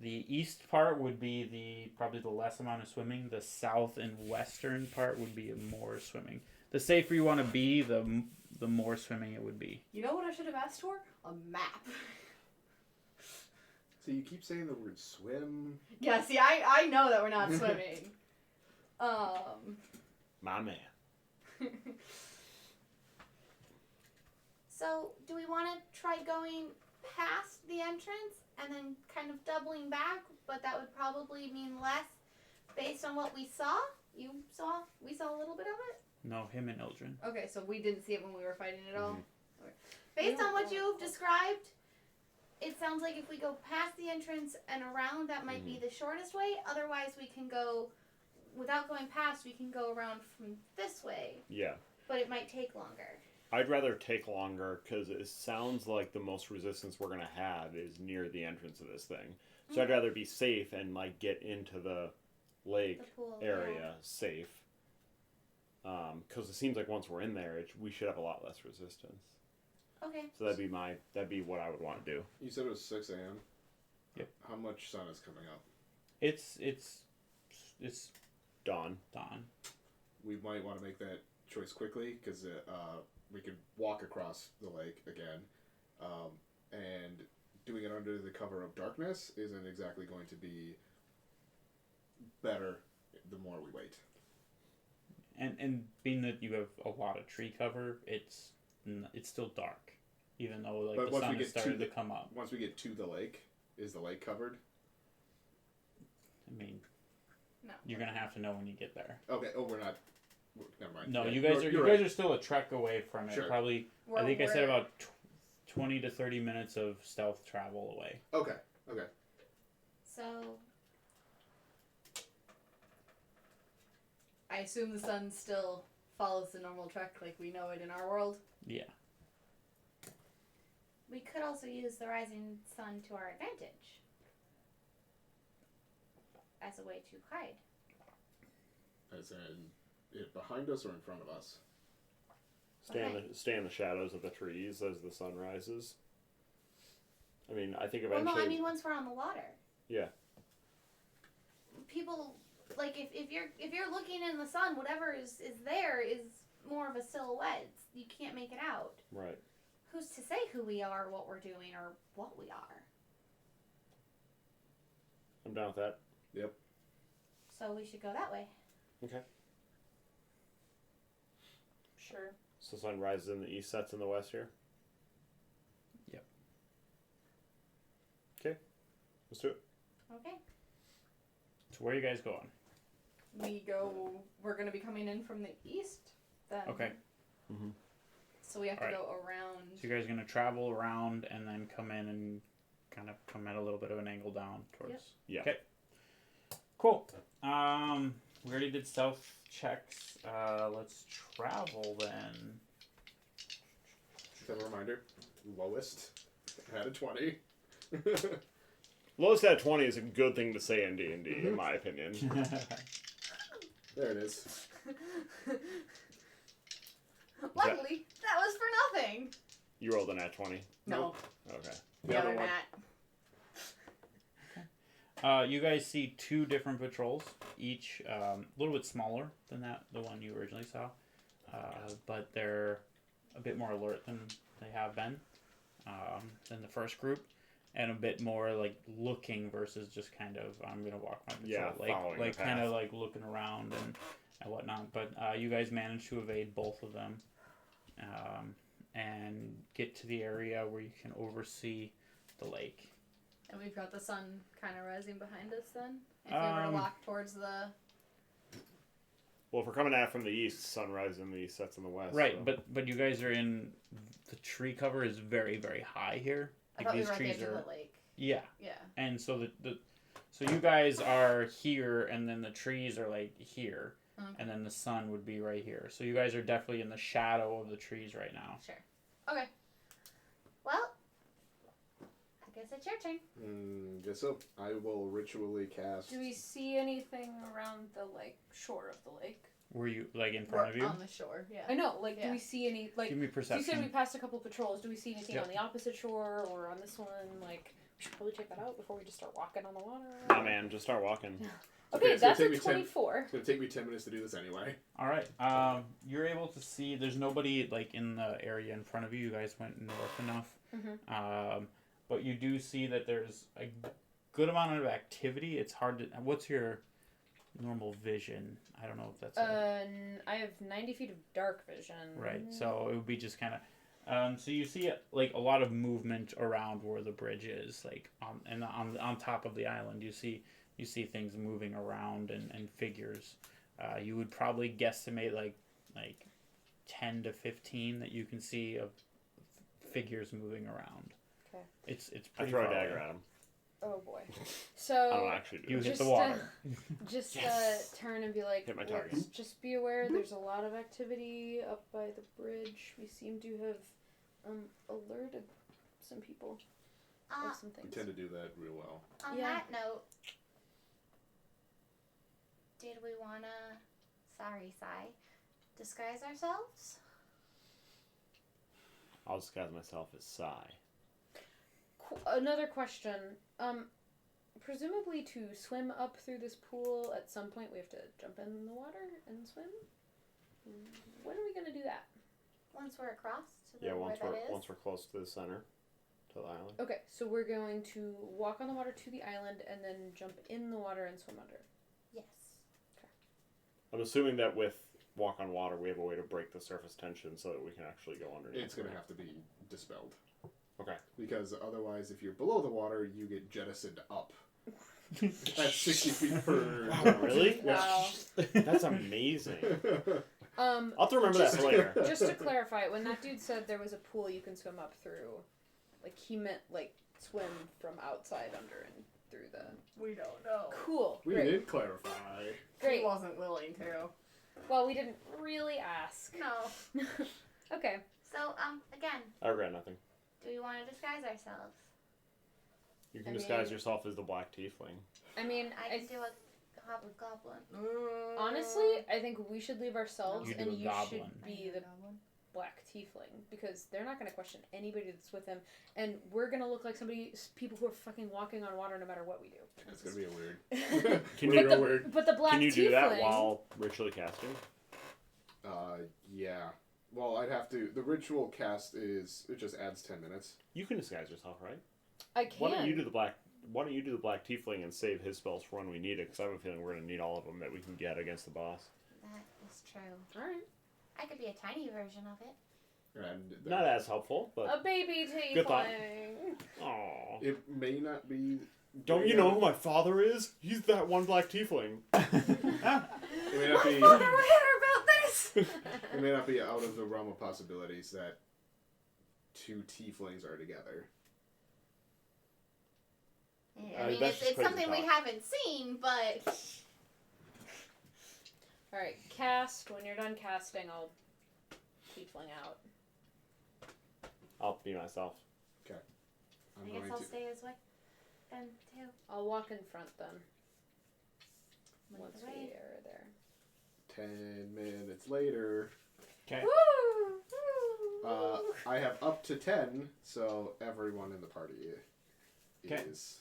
the east part would be probably the less amount of swimming. The south and western part would be more swimming. The safer you want to be, the more swimming it would be. You know what I should have asked for? A map. So you keep saying the word swim. Yeah. See, I know that we're not swimming. My man. So, do we want to try going past the entrance and then kind of doubling back? But that would probably mean less space based on what we saw, we saw a little bit of it? No, him and Ildren. Okay, so we didn't see it when we were fighting at all? Mhm. Okay. Based on what you've described, it sounds like if we go past the entrance and around, that might be the shortest way. Otherwise, we can go, without going past, we can go around from this way. Yeah. But it might take longer. I'd rather take longer because it sounds like the most resistance we're gonna have is near the entrance of this thing. So I'd rather be safe and like get into the lake pool, area safe. Because it seems like once we're in there, we should have a lot less resistance. Okay. So that'd be what I would want to do. You said it was 6 a.m. Yep. How much sun is coming up? It's Dawn. We might want to make that choice quickly because we could walk across the lake again, and doing it under the cover of darkness isn't exactly going to be better the more we wait. And being that you have a lot of tree cover, it's still dark, even though like But the sun is starting to come up. Once we get to the lake, is the lake covered? I mean, No. you're gonna have to know when you get there. Okay. Oh, we're not. Never mind. No, Yeah, you guys you're guys right. are still a trek away from it. Sure. Probably, I think I said about 20 to 30 minutes of stealth travel away. Okay. So, I assume the sun still follows the normal trek like we know it in our world. Yeah. we could also use the rising sun to our advantage. As a way to hide. As in it behind us or in front of us? Stay in the shadows of the trees as the sun rises. I mean, I think Well, eventually. no, I mean once we're on the water. Yeah. People, like if you're looking in the sun, whatever is there is more of a silhouette. You can't make it out. Right. Who's to say who we are, what we're doing, or what we are? I'm down with that. Yep. So we should go that way. Okay. Sure. So sun rises in the east, sets in the west here. Yep. Okay. Let's do it. Okay. So where are you guys going? We're going to be coming in from the east then. Okay. Mm-hmm. So we have to Alright. go around. So you guys are going to travel around and then come in and kind of come at a little bit of an angle down towards. Yep. Yeah. Okay. Cool. We already did stealth checks. Let's travel then. Just have a reminder. Lowest had a 20. Lowest at 20 is a good thing to say in D&D, in my opinion. There it is. Luckily, that was for nothing. You rolled an at 20? No. Okay. The other one. Nat. You guys see two different patrols, each a little bit smaller than the one you originally saw, but they're a bit more alert than they have been than the first group, and a bit more like looking versus just kind of I'm gonna walk my patrol, following like the kind path. of like looking around and whatnot. But you guys managed to evade both of them, and get to the area where you can oversee the lake. And we've got the sun kind of rising behind us then. If we were to walk towards the... Well, if we're coming at it from the east, sun rises in the east, sets in the west. Right, so. but you guys are in the tree cover is very, very high here. I thought we these were at the trees edge are of the lake. yeah, Yeah. and so so you guys are here, and then the trees are like here, Okay. and then the sun would be right here. So you guys are definitely in the shadow of the trees right now. Sure. Okay. Well, I guess it's your turn. Guess so. I will ritually cast. Do we see anything around the shore of the lake? Were you like in front of you? On the shore, yeah. I know. Like, Yeah. do we see any Give me You perception. said we passed a couple patrols. Do we see anything Yep. on the opposite shore or on this one? Like, we should probably check that out before we just start walking on the water. Nah, man, just start walking. Okay, It's gonna that's take a me 24. It's going to take me 10 minutes to do this anyway. All right. You're able to see. There's nobody like in the area in front of you. You guys went north enough. Mhm. But you do see that there's a good amount of activity. It's hard to. What's your normal vision? I don't know if that's. I have 90 feet of dark vision. Right. So it would be just kind of. So you see like a lot of movement around where the bridge is, like on top of the island. You see You see things moving around and figures. You would probably guesstimate like 10 to 15 that you can see of figures moving around. Okay. It's I pretty throw a far dagger away. at him. Oh boy. I don't So actually do You it. hit Just, the water. just Yes. turn and be like, Hit my let's target. just be aware there's a lot of activity up by the bridge. We seem to have alerted some people of some We things. tend to do that real well. On Yeah. that note, did we wanna, sorry, Sai, disguise ourselves? I'll disguise myself as Psy. Another question. Presumably to swim up through this pool, at some point we have to jump in the water and swim? When are we going to do that? Once we're across to the, Yeah, where that is? once we're close to the center, to the island. Okay, so we're going to walk on the water to the island and then jump in the water and swim under. Yes. I'm assuming that with walk on water, we have a way to break the surface tension so that we can actually go underneath. It's going to have to be dispelled. Okay. Because otherwise, if you're below the water, you get jettisoned up. At 60 feet per... Wow, really? Wow. That's amazing. I'll I'll have to remember that for later. Just to clarify, when that dude said there was a pool you can swim up through, like he meant like swim from outside under and through the. We don't know. Cool. We Great. did clarify. Great. He wasn't willing to. Well, we didn't really ask. No. Okay. So, again, I regret nothing. do we want to disguise ourselves? You can I disguise mean- yourself as the Black Tiefling. I mean, I can do a hobgoblin. honestly, I think we should leave ourselves, You do and a you goblin. should be the Black Tiefling because they're not going to question anybody that's with them, and we're going to look like people who are fucking walking on water no matter what we do. It's going to be a weird. Can But you, the, but the Black can you do that Tiefling- while ritually casting? Yeah. Well, I'd have to... The ritual cast is... It just adds 10 minutes. You can disguise yourself, right? I can. Why don't you do the Black Tiefling and save his spells for when we need it? Because I have a feeling we're gonna need all of them that we can get against the boss. That is true. All right. I could be a tiny version of it. And Not as helpful, but A baby Good thought. Tiefling. Aw. it may not be... Don't you know who my father is? He's that one Black Tiefling. It may not be... Father, we're here about this! It may not be out of the realm of possibilities that two tieflings are together. I mean, that's it's crazy something we talk. haven't seen, but All right, cast. When you're done casting, I'll Tiefling out. I'll be myself. I'm I guess going I'll to... stay as what then too. I'll walk in front then. Lead Once the we way. are there. 10 minutes later. Okay. Woo! I have up to 10, so everyone in the party Okay. is...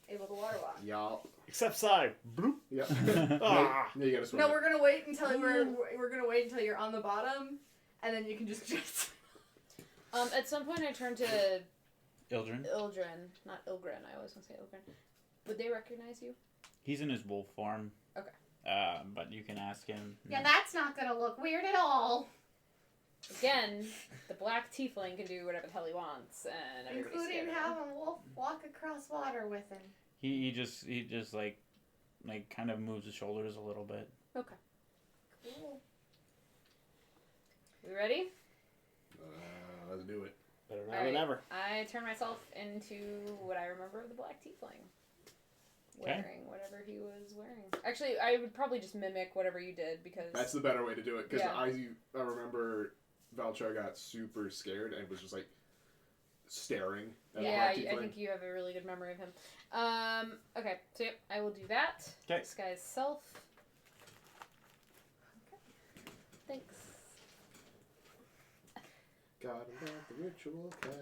Able to water walk. Yup. Except Sai. Bloop. Yep. Ah. No, you gotta swim. No, we're gonna wait until we're gonna wait until you're on the bottom, and then you can just. At some point, I turn to Ildren. Ildren, not Ilgren. I always want to say Ilgren. Would they recognize you? He's in his wolf form. Okay. But you can ask him. Yeah, that's not gonna look weird at all. Again, the Black Tiefling can do whatever the hell he wants, and everybody's Including scared of him. have a wolf walk across water with him. He just like kind of moves his shoulders a little bit. Cool. We ready? Let's do it. Better now Alright. than ever. I turn myself into what I remember of the Black Tiefling. Okay. Wearing whatever he was wearing. Actually, I would probably just mimic whatever you did because. That's the better way to do it, because Yeah. I remember Valchar got super scared and was just like staring at Yeah, the I Black Tiefling. think you have a really good memory of him. Okay, so yep, I will do that. 'Kay. Disguise self. Okay. Thanks. Gotta love the ritual cast.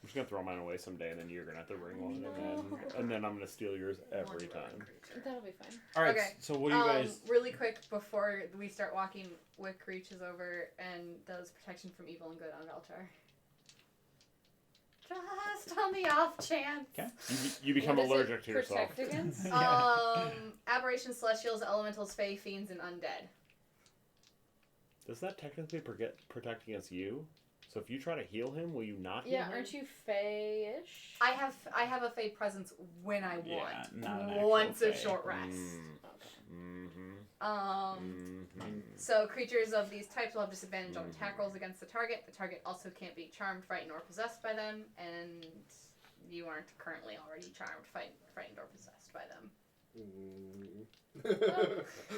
I'm just gonna throw mine away someday, and then you're gonna have to bring one, No. and then I'm gonna steal yours every time. That'll be fine. All right. Okay. So what do you guys? Really quick before we start walking, Wick reaches over and does protection from evil and good on Valchar. Just on the off chance. Okay. You become What does it allergic to yourself. Protect against? Aberrations, celestials, elementals, fae, fiends, and undead. Does that technically protect against you? So if you try to heal him, will you not heal Yeah, him? aren't you Fey-ish? I have a Fey presence when I Yeah, want. not an actual Once a Fey. short rest. Mm-hmm. So creatures of these types will have disadvantage on attack rolls against the target. The target also can't be charmed, frightened, or possessed by them, and you aren't currently already charmed, frightened, or possessed by them.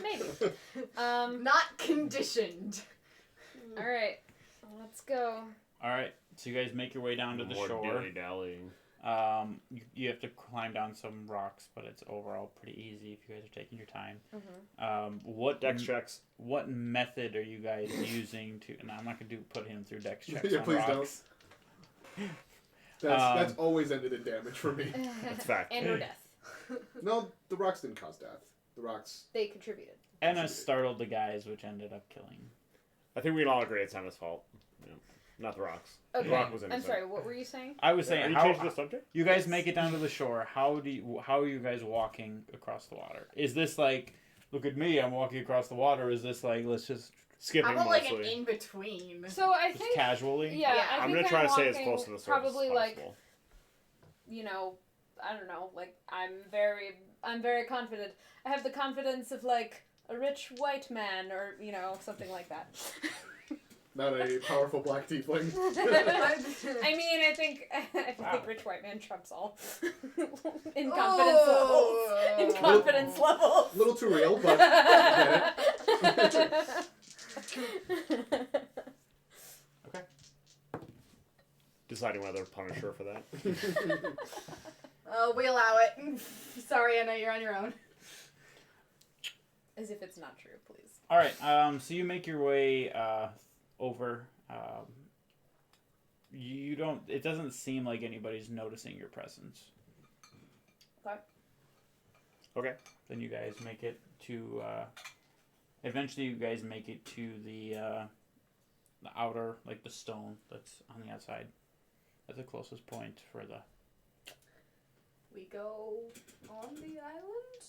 Maybe. Not conditioned. All right, let's go. All right, so you guys make your way down to the More shore. dilly-dallying. You have to climb down some rocks, but it's overall pretty easy if you guys are taking your time. What Dex checks. What method are you guys using to? And I'm not gonna put him through Dex checks Yeah, on please rocks. That's always ended in damage for me. That's fact. And or death. No, the rocks didn't cause death. The rocks. They contributed. Enna startled the guys, which ended up killing. I think we can all agree it's Emma's fault. Yeah. Not the rocks. Okay. The rock was I'm innocent. sorry. What were you saying? I was Are saying you how changing the subject? you guys make it down to the shore. How are you guys walking across the water? Is this like, look at me, I'm walking across the water? Or is this like, let's just Skipping I'm like mostly. an in between. So I just think casually? yeah. Yeah. I I'm think gonna try to stay as walking close to the surface probably as like possible. you know, I don't know, like I'm very confident. I have the confidence of like a rich white man or, you know, something like that. Not a powerful black tiefling. I mean, I think rich white man trumps all in confidence levels. In confidence levels. A little too real, but I get it. Okay. Deciding whether to punish her for that. Oh, we allow it. Sorry, Anna, you're on your own. As if it's not true, please. All right. So you make your way over. You don't. It doesn't seem like anybody's noticing your presence. Okay. Then you guys make it to. Eventually, you guys make it to the outer, like the stone that's on the outside. That's the closest point for the. We go on the island?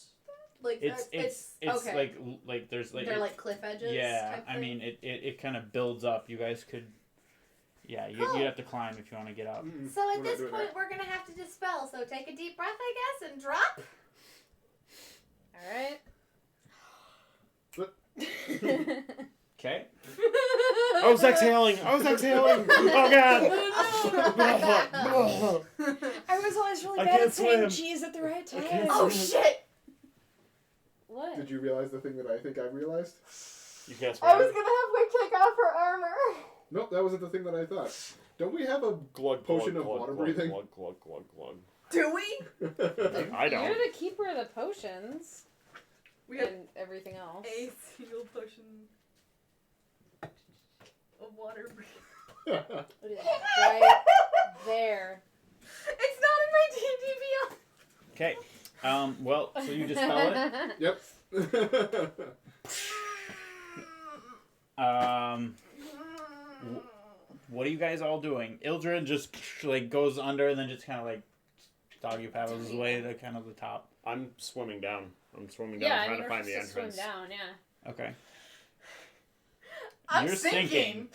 Like, It's okay. like there's like They're like cliff edges? yeah. type I thing? mean it kind of builds up. You guys could. Yeah, Cool. you have to climb if you want to get up. So We're at not this doing point, that. we're gonna have to dispel. So take a deep breath, I guess, and drop. All right. Okay. I was exhaling. Oh god. I was always really I bad can't at saying swim. cheese at the right time. can't Oh, shit! What? Did you realize the thing that I think I realized? You can't I was swim. gonna halfway take off her armor. Nope, that wasn't the thing that I thought. Don't we have a Glug, Potion glug, of glug, water glug, breathing? Glug, glug, glug, glug. Do we? I don't. You're the keeper of the potions We have and everything else. a single potion of water breathing. What is it? Right there. It's not in my D&D Beyond. Okay. Well, so you dispel it. Yep. What are you guys all doing? Ildred just like goes under and then just kind of like doggy paddles his way to kind of the top. I'm swimming down. I'm swimming down, Yeah, I trying mean, to we're find the supposed to entrance. swim down, yeah. Okay. I'm You're sinking.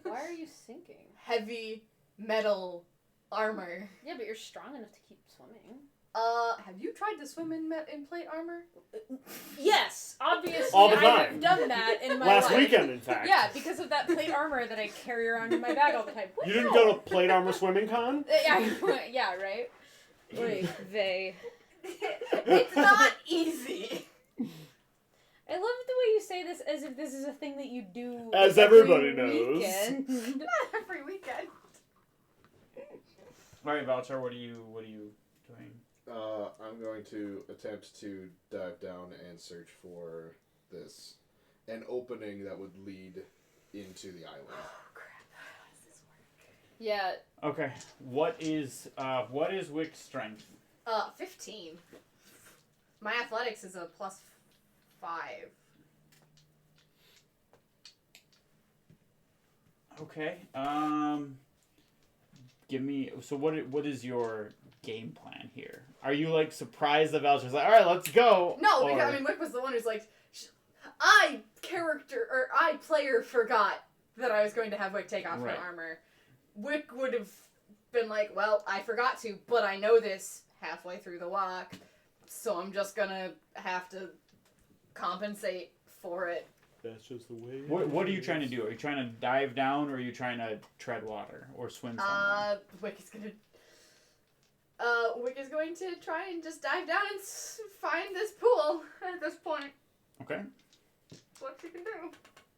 Why are you sinking? Heavy metal armor. Yeah, but you're strong enough to keep swimming. Have you tried to swim in plate armor? Yes, obviously All the I time. have done that in my Last life. weekend, in fact. Yeah, because of that plate armor that I carry around in my bag all the time. You didn't go to Plate Armor Swimming Con? Yeah, right? Wait, they... It's not easy. I love the way you say this as if this is a thing that you do As every everybody knows. weekend. Not every weekend. All right, Voucher. What are you doing? I'm going to attempt to dive down and search for an opening that would lead into the island. Oh crap! How does this work? Yeah, Okay. What is Wick's strength? 15. My athletics is a +5. Okay. Give me. So what is your game plan here? Are you like surprised that Voucher's like, all right, let's go? No, Or- because I mean, Wick was the one who's like, I player forgot that I was going to have Wick take off Right. her armor, Wick would have been like, well, I forgot to, but I know this halfway through the walk, so I'm just gonna have to compensate for it. That's just the way. What are you trying to do? Are you trying to dive down, or are you trying to tread water or swim somewhere? Wick is going to try and just dive down and find this pool at this point. Okay. What she can do.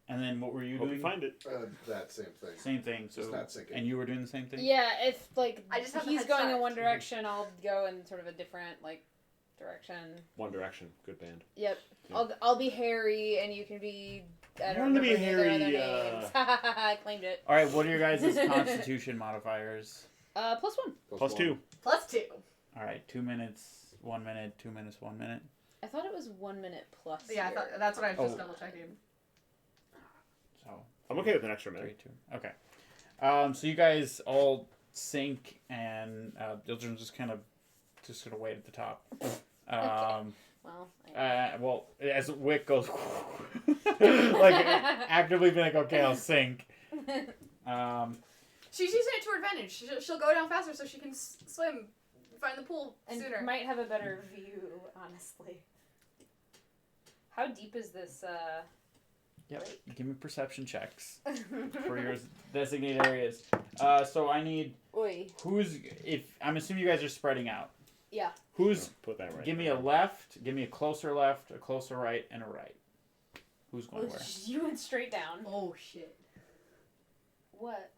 And then what were you Hope doing? you find it. That same thing. Same thing. So Just not sinking. and you were doing the same thing. Yeah, if like I just have the he's head going in start. one direction, I'll go in sort of a different direction. One Direction, good band. Yep. Yeah. I'll be Harry, and you can be. I don't wanted to be remember any of their Harry, other names. I claimed it. All right. What are your guys' Constitution modifiers? +1. Plus 2. +2. All right. 2 minutes. 1 minute. 2 minutes. 1 minute. I thought it was 1 minute plus. Yeah, I here. thought, that's what I was just Oh. double checking. So I'm okay with an extra 3, minute. 2. Okay. So you guys all sink, and Dildren's just gonna wait at the top. Well. Well, as Wick goes, like actively being like, okay, I'll sink. She's using it to her advantage. She'll go down faster so she can swim, find the pool And sooner. might have a better view, honestly. How deep is this? Yep. Give me perception checks for your designated areas. So I need Oi. I'm assuming you guys are spreading out. Yeah. Who's Put that right. give me a left, give me a closer left, a closer right, and a right. Who's going where? You went straight down. Oh shit. What?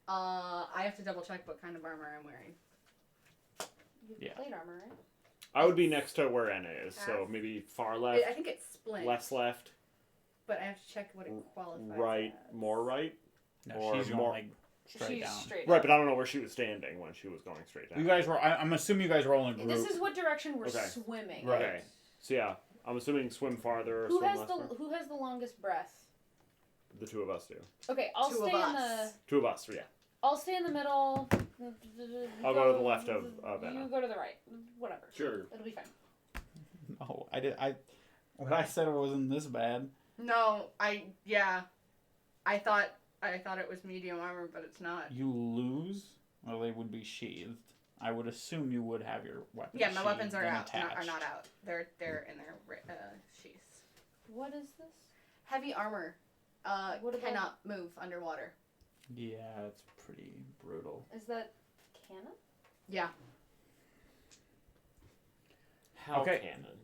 I have to double check what kind of armor I'm wearing. You have Yeah. plate armor, right? I would be next to where Anna is, so maybe far left, I think it's split. less left, But I have to check what it qualifies right, as. more right. No, Or she's going more- like straight She's down. straight Right, down. but I don't know where she was standing when she was going straight down. You guys were. I'm assuming you guys were all in a group. This is what direction we're Okay. swimming. Right. Okay. So yeah, I'm assuming swim farther or Who swim has less. who has the longest breath? The two of us do. Okay, I'll Two stay of in us. Two of us, yeah. I'll stay in the middle. I'll go to the left of Anna. You go to the right. Whatever. Sure. It'll be fine. No, I did. When I said it wasn't this bad. No, I thought it was medium armor, but it's not. You lose. Well, they would be sheathed. I would assume you would have your weapons. Yeah, my weapons are sheathed and out. Are attached. not out. They're in their sheaths. What is this? Heavy armor. What about- Cannot move underwater. Yeah, it's pretty brutal. Is that canon? Yeah. How Okay. cannon?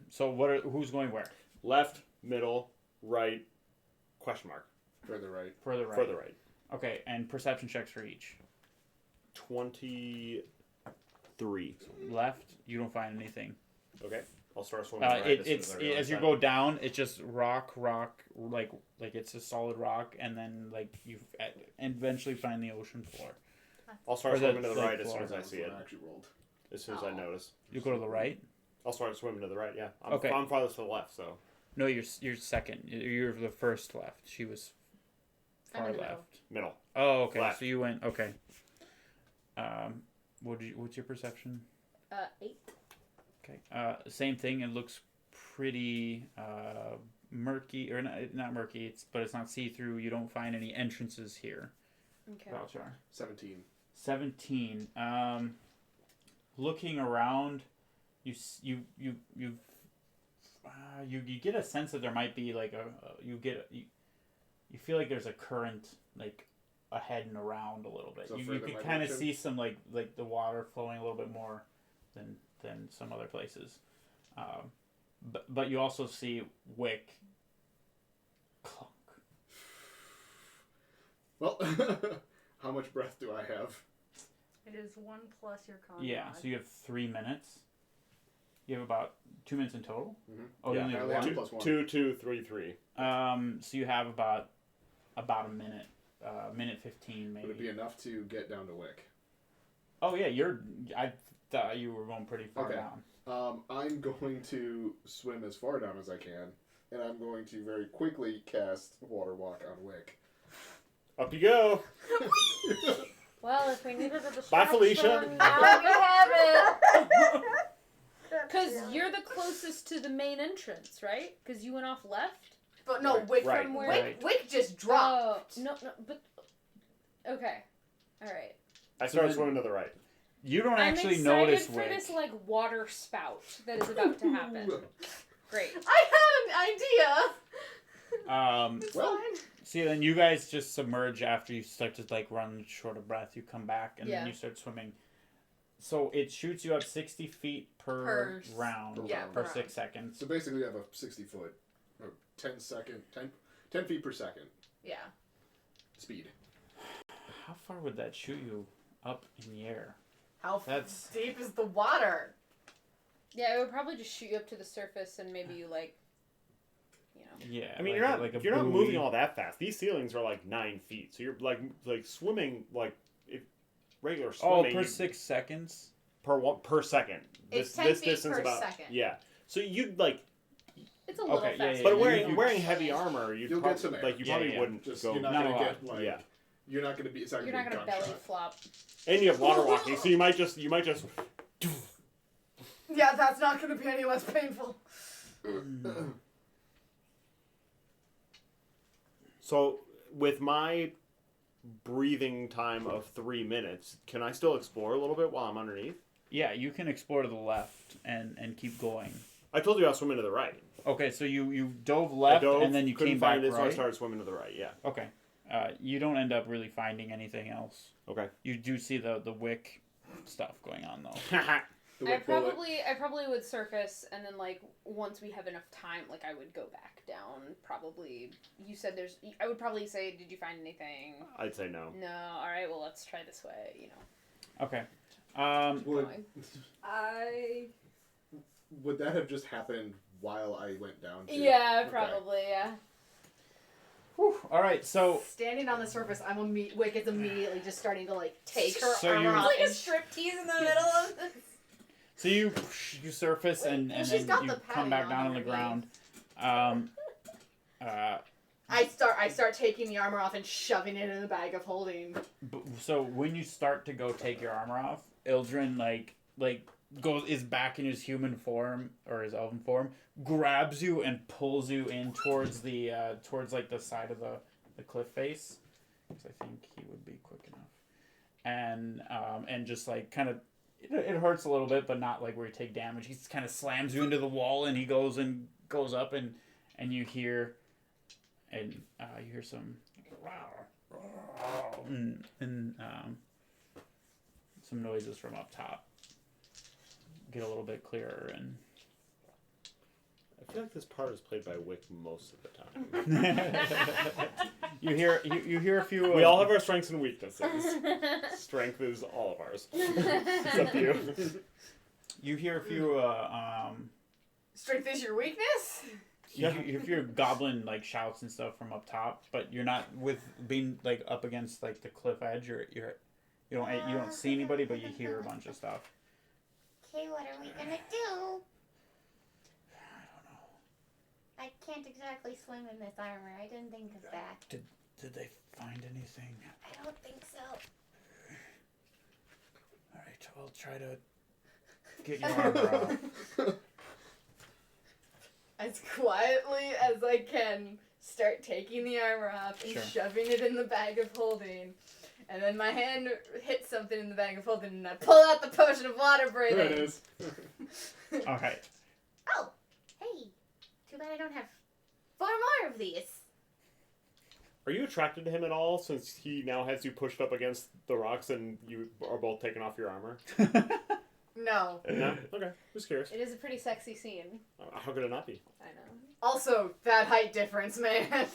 So who's going where? Left, middle, right, question mark. Further right. Further right. Further right. Okay, and perception checks for each. 23. Left, you don't find anything. Okay. I'll start swimming right It's as soon as I realize as you that. go down, it's just rock, like it's a solid rock, and then and eventually find the ocean floor. I'll start or the- swimming to the the right as floor. soon as I That's see what it. I actually rolled. As soon as I notice. You go to the right. I'll start swimming to the right, yeah. Okay. I'm farthest to the left, so. No, you're second. You're the first left. She was I'm far in the middle. left. Middle. Oh, okay. Left. So you went okay. What's your perception? 8. Okay. Same thing. It looks pretty murky, or not murky. But it's not see through. You don't find any entrances here. Okay. Valchar. 17. 17. Looking around, you get a sense that there might be like you feel like there's a current like ahead and around a little bit. So You further can my kind of direction? see some like the water flowing a little bit more than some other places. But you also see Wick clunk. Well, how much breath do I have? It is 1 plus your con. Yeah, mod. so you have 3 minutes. You have about 2 minutes in total. Mhm. Oh, you Yeah, only I have only have one? 2 plus 1. 2, 2, 3, 3. So you have about a minute, minute 15 maybe. Would it be enough to get down to Wick? Oh yeah, I thought you were going pretty far Okay. down. I'm going to swim as far down as I can, and I'm going to very quickly cast Water Walk on Wick. Up you go! Well, if we needed a distraction, Bye, Felicia. now we have it. Because you're the closest to the main entrance, right? Because you went off left. But no, Wick Right. From where? Right. Wick just dropped. Oh, no, but okay, all right. I started swimming to the right. You don't I'm actually excited notice for Wick. this like water spout that is about to happen. Great. I had an idea. Um, It's Well, fine. See, then you guys just submerge after you start to like run short of breath. You come back and Yeah. then you start swimming. So it shoots you up 60 feet per round yeah, per per 6 seconds. So basically, you have a 60-foot, or 10 feet per second Yeah. speed. How far would that shoot you up in the air? How That's- deep is the water? Yeah, it would probably just shoot you up to the surface and maybe you like, you know. Yeah. I mean, like you're not buoy. moving all that fast. These ceilings are like 9 feet, so you're like swimming like if regular Oh, swimming. per 6 seconds? per second. It's This 10 this feet distance per about second. yeah. So you'd like, It's a little Okay, yeah, faster. yeah, but you- wearing you- wearing heavy armor, You'll get some air. like you Yeah, probably yeah. wouldn't Just go. you're not Not gonna a get lot. like Yeah. you're not gonna be. It's not You're gonna not be gonna gunshot. belly flop. And you have water walking, so you might just Yeah, that's not going to be any less painful. So with my breathing time of 3 minutes, can I still explore a little bit while I'm underneath? Yeah, you can explore to the left and keep going. I told you I was swimming to the right. Okay, so you dove I left dove, and then you couldn't came back find it, so I right? started swimming to the right. Yeah. Okay. You don't end up really finding anything else. Okay. You do see the wick stuff going on though. The I wick bullet. probably would surface and then like once we have enough time, like I would go back down. Probably you said I would probably say, did you find anything? I'd say no. No. All right. Well, let's try this way. You know. Okay. Would, I... would that have just happened while I went down? Too? Yeah, Okay. probably. Yeah. Whew, all right. So Standing on the surface, Wick is immediately just starting to like take her So armor you- off. It's like a and striptease in the middle of this. so you surface and Well, she's then got you the come back padding down on on the underneath. ground. I start taking the armor off and shoving it in the bag of holding. So when you start to go take your armor off, Ildren like is back in his human form or his elven form, grabs you and pulls you in towards the like the side of the cliff face, because I think he would be quick enough, and just like kind of it hurts a little bit, but not like where you take damage. He kind of slams you into the wall, and he goes up and you hear some and some noises from up top get a little bit clearer, and I feel like this part is played by Wick most of the time. you hear a few. We all have our strengths and weaknesses. Strength is all of ours. Except you. You hear a few. Strength is your weakness? You hear goblin like shouts and stuff from up top, but you're not with being like up against like the cliff edge. You don't see anybody, but you hear a bunch of stuff. Okay, what are we gonna do? I don't know. I can't exactly swim in this armor. I didn't think of that. Did they find anything? I don't think so. All right, we'll try to get your armor off. As quietly as I can, start taking the armor off and Sure. shoving it in the bag of holding. And then my hand hits something in the bag of holding and I pull out the potion of water breathing. There it is. All right. Oh, hey. Too bad I don't have 4 more of these. Are you attracted to him at all, since he now has you pushed up against the rocks and you are both taking off your armor? No. No? Okay. Just curious. It is a pretty sexy scene. How could it not be? I know. Also, that height difference, man.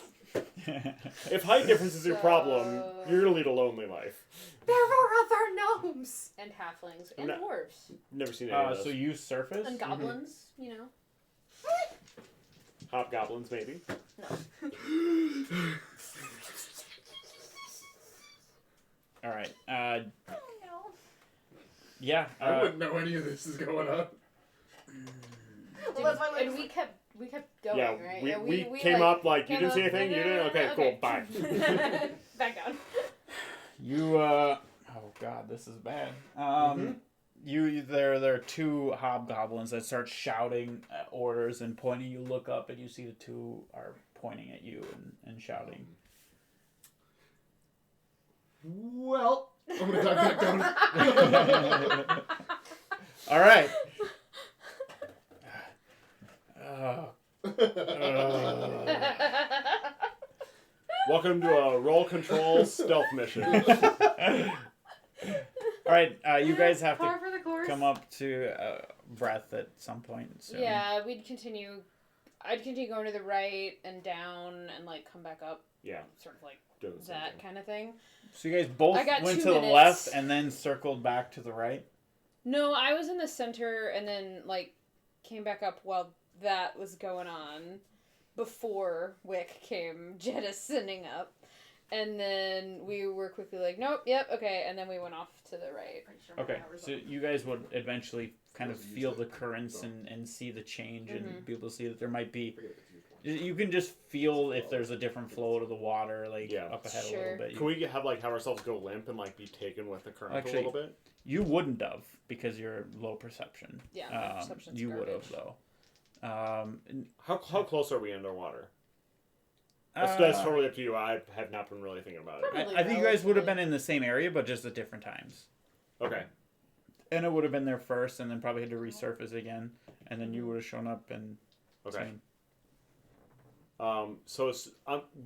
If height difference is your problem, So- you're gonna lead a lonely life. There are other gnomes. And halflings I'm and not- dwarves Never seen any of those. So you surface. and goblins. You know. Hobgoblins, maybe. All right. Oh, no. Yeah. I wouldn't know any of this is going on. Well, that's why And we kept going, Yeah, right? we we came like, up like, you came didn't see up- anything? You didn't? Okay, cool, bye. Back down. You oh god, this is bad. There are 2 hobgoblins that start shouting orders and pointing. You look up and you see the 2 are pointing at you and shouting. Well, I'm gonna dive back down. All right. Welcome to a Role ConTROL stealth mission. All right, you guys have Par to for the course. come up to breath at some point soon. Yeah, I'd continue going to the right and down and like come back up. Yeah. Sort of like Doing the same that thing. kind of thing. So you guys both I got went 2 to the minutes. left and then circled back to the right? No, I was in the center and then like came back up while that was going on before Wick came jettisoning up. And then we were quickly like, nope, yep, okay, and then we went off to the right. Okay, so you guys would eventually kind of feel the currents and see the change and be able to see that there might be... You can just feel if there's a different flow to the water, like up ahead a little bit. Can we have ourselves go limp and like be taken with the current a little bit? You wouldn't have because you're low perception. Yeah, my perception's you garbage. would have though. How close are we underwater? That's totally up to you. I have not been really thinking about it. Probably I think you guys would have been in the same area, but just at different times. Okay. And it would have been there first, and then probably had to resurface again, and then you would have shown up and. Okay. Same. So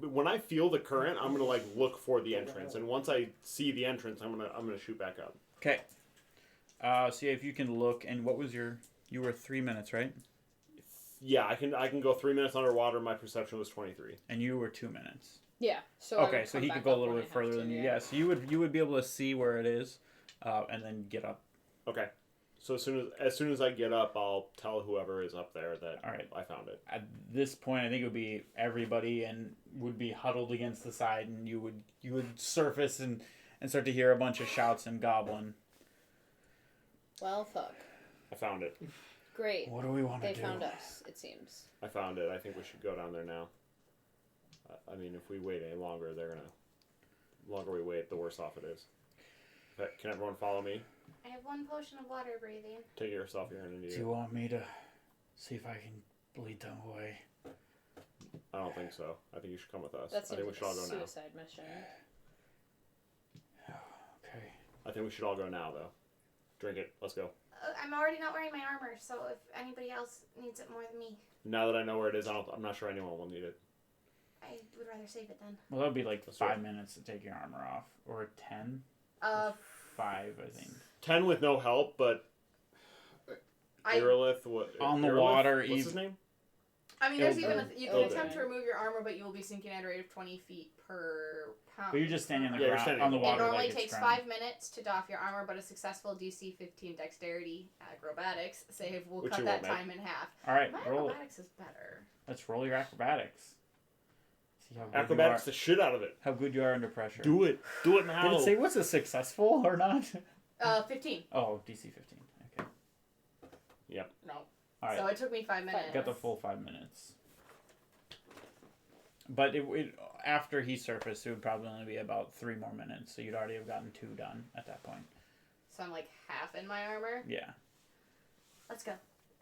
when I feel the current, I'm gonna like look for the entrance, and once I see the entrance, I'm gonna shoot back up. Okay. See if you can look. And what was you were 3 minutes, right? Yeah, I can go 3 minutes underwater. My perception was 23. And you were 2 minutes. Yeah. So Okay, so he could go a little bit further than you. Yeah, so you would be able to see where it is, and then get up. Okay. So as soon as I get up, I'll tell whoever is up there that All right. I found it. At this point, I think it would be everybody and would be huddled against the side, and you would surface and start to hear a bunch of shouts and goblin. Well, fuck. I found it. Great. What do we want to do? They found us, it seems. I found it. I think we should go down there now. I mean, if we wait any longer, the longer we wait, the worse off it is. Okay, can everyone follow me? I have 1 potion of water breathing. Take yourself. You're gonna need Do it. you want me to see if I can lead them away? I don't think so. I think you should come with us. That I think we seems should all like a go now. suicide mission. Okay. I think we should all go now, though. Drink it. Let's go. I'm already not wearing my armor, so if anybody else needs it more than me, Now that I know where it is, I'm not sure anyone will need it. I would rather save it then. Well, that would be like Let's do 5 it. minutes to take your armor off, or 10. 5, 5, I think. 10 with no help, but Aerolith, On the Aerolith? water, What's his name? I mean, there's Ilder. even you can Ilder. attempt to remove your armor, but you will be sinking at a rate of 20 feet per pound. But you're just standing on the Yeah, you're ground, standing on the on the water. It normally like it's takes ground. 5 minutes to doff your armor, but a successful DC 15 Dexterity Acrobatics save will Which cut you that won't make. time in half. All right, My roll. acrobatics is better. Let's roll your acrobatics. See how good Acrobatics you the shit out of it. are. How good you are under pressure. Do it. Do it now. Did it say was it successful or not? 15. Oh, DC 15. Okay. No. All right. So it took me 5 minutes. Got the full 5 minutes. But it after he surfaced, it would probably only be about 3 more minutes. So you'd already have gotten 2 done at that point. So I'm like half in my armor. Yeah. Let's go.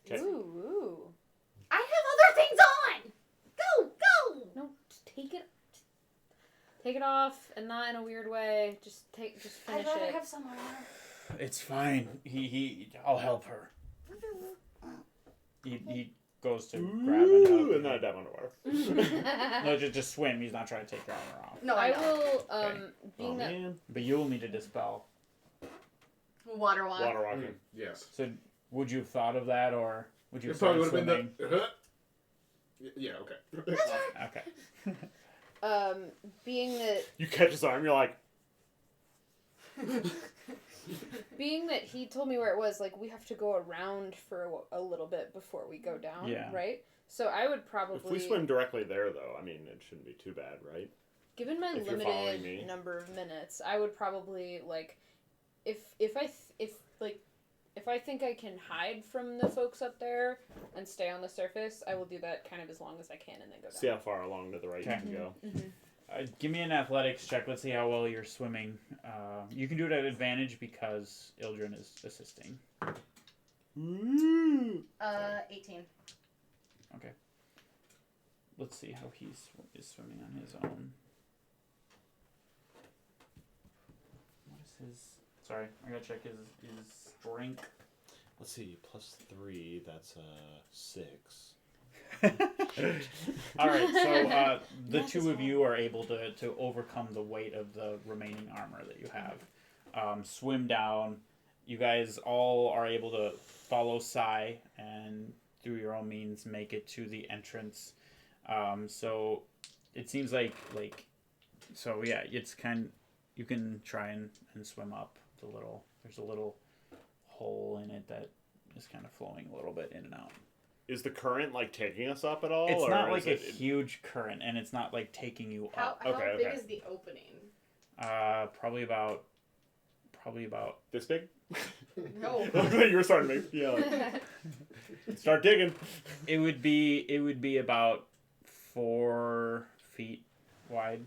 Okay. Ooh. I have other things on! Go! Go! No, just take it. Take it off, and not in a weird way. Just I'd finish rather it. have some armor. It's fine. I'll help her. He goes to grab and help. Ooh, and then I dive underwater. No, just swim. He's not trying to take your armor off. No, I know. will. Okay. Being Oh, that man. But you'll need to dispel. Water walk. Water walking. Yes. So would you have thought of that, or would you It have probably started would have been swimming? the. Yeah. Okay. Okay. being that You catch his arm, you're like, he told me where it was, like we have to go around for a little bit before we go down. Yeah. Right. So I would probably. if we swim directly there, though, I mean, it shouldn't be too bad, right? Given my If you're following limited me. number of minutes, I would probably like, if I think I can hide from the folks up there and stay on the surface, I will do that kind of as long as I can and then go down. See how far along to the right Okay. you can go. Give me an athletics check. Let's see how well you're swimming. You can do it at advantage because Ildren is assisting. Ooh. 18. let's see how is swimming on his own. What is his? Sorry, I gotta check his strength. Let's see, +3. That's 6. All right, so the two of you are able to overcome the weight of the remaining armor that you have. Swim down. You guys all are able to follow Sai and through your own means make it to the entrance. So it seems like so yeah, it's you can try and swim up the there's a little hole in it that is kind of flowing a little bit in and out. Is the current like taking us up at all? It's or not like is a huge current, and it's not like taking you up. How Okay, big okay. is the opening? Probably about this big? No. You were starting to make start digging. It would be about 4 feet wide.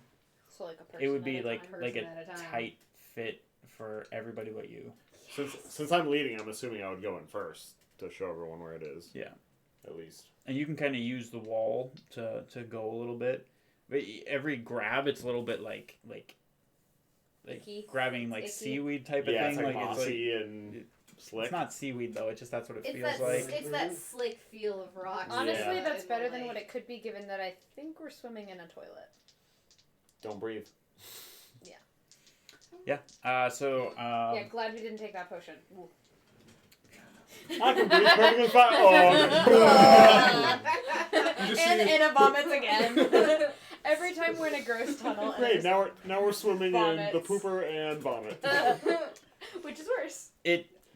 So like a person. It would be at a like time. a Person at a time. tight fit for everybody but you. Since I'm leading, I'm assuming I would go in first to show everyone where it is. Yeah. At least. And you can kind of use the wall to go a little bit. But every grab, it's a little bit like Icky. grabbing like Icky. seaweed type of Yeah, thing. it's like It's mossy and slick. it's not seaweed though. It's just that's what it It's feels that like. it's that slick feel of rock. Honestly, Yeah. that's better than what it could be, given that I think we're swimming in a toilet. Don't breathe. Yeah. So. Yeah, glad we didn't take that potion. Ooh. I can breathe perfectly fine. Oh. And a vomits again. Every time we're in a gross tunnel. and Great. there's- Now we're swimming Vomits. in the pooper and vomit. Which is worse.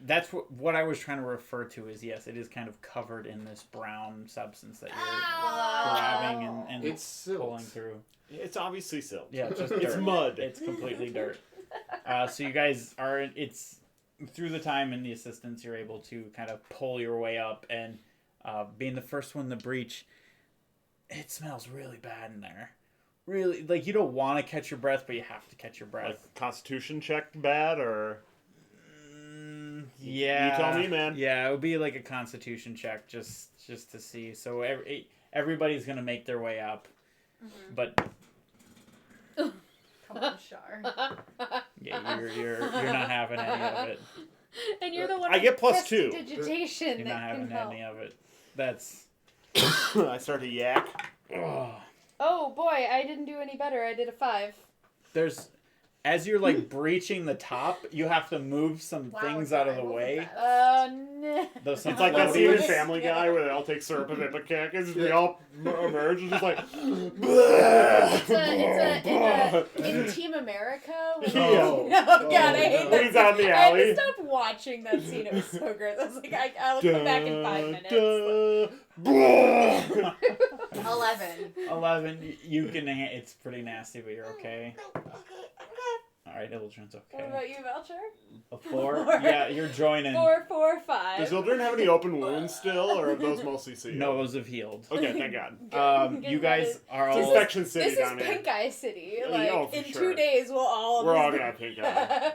That's what I was trying to refer to is yes, it is kind of covered in this brown substance that you're grabbing and It's silt. pulling through. It's obviously silt. Yeah, it's just It's dirt. mud. It's completely dirt. So you guys it's through the time and the assistance, you're able to kind of pull your way up, and being the first one to breach, it smells really bad in there. Really, like you don't want to catch your breath, but you have to catch your breath. Like Constitution check bad or? Yeah. You tell me, man. Yeah, it would be like a Constitution check just to see. So everybody's gonna make their way up, but Come on, Shar. yeah, you're not having any of it. And you're the one I get with +2. prestidigitation You're that not having can help. any of it. That's. I start to yak. Oh boy, I didn't do any better. I did a 5. There's, as you're like breaching the top, you have to move some Wow, things out of the sorry, what was way. that? No. Those It's like that scene in floaties. Family Guy where they all take syrup and ipecac. We all emerge and just like. In Team America. When Yeah. Oh, God, I hate When that. he's out in the I had alley. to stop watching that scene. It was so gross. I was like, I'll come back in 5 minutes. 11. 11. You can. It's pretty nasty, but you're okay. All right, Ildren's What okay. about you, Belcher? A 4. 4. Yeah, you're joining. 4, 4, 5. Does Ildren have any open wounds still, or have those mostly sealed? No, those have healed. Okay, thank God. You guys are It's all. Infection City This down is here. Pink Eye City. Yeah, Like, oh, for in sure. 2 days, we're all gonna have pink eye.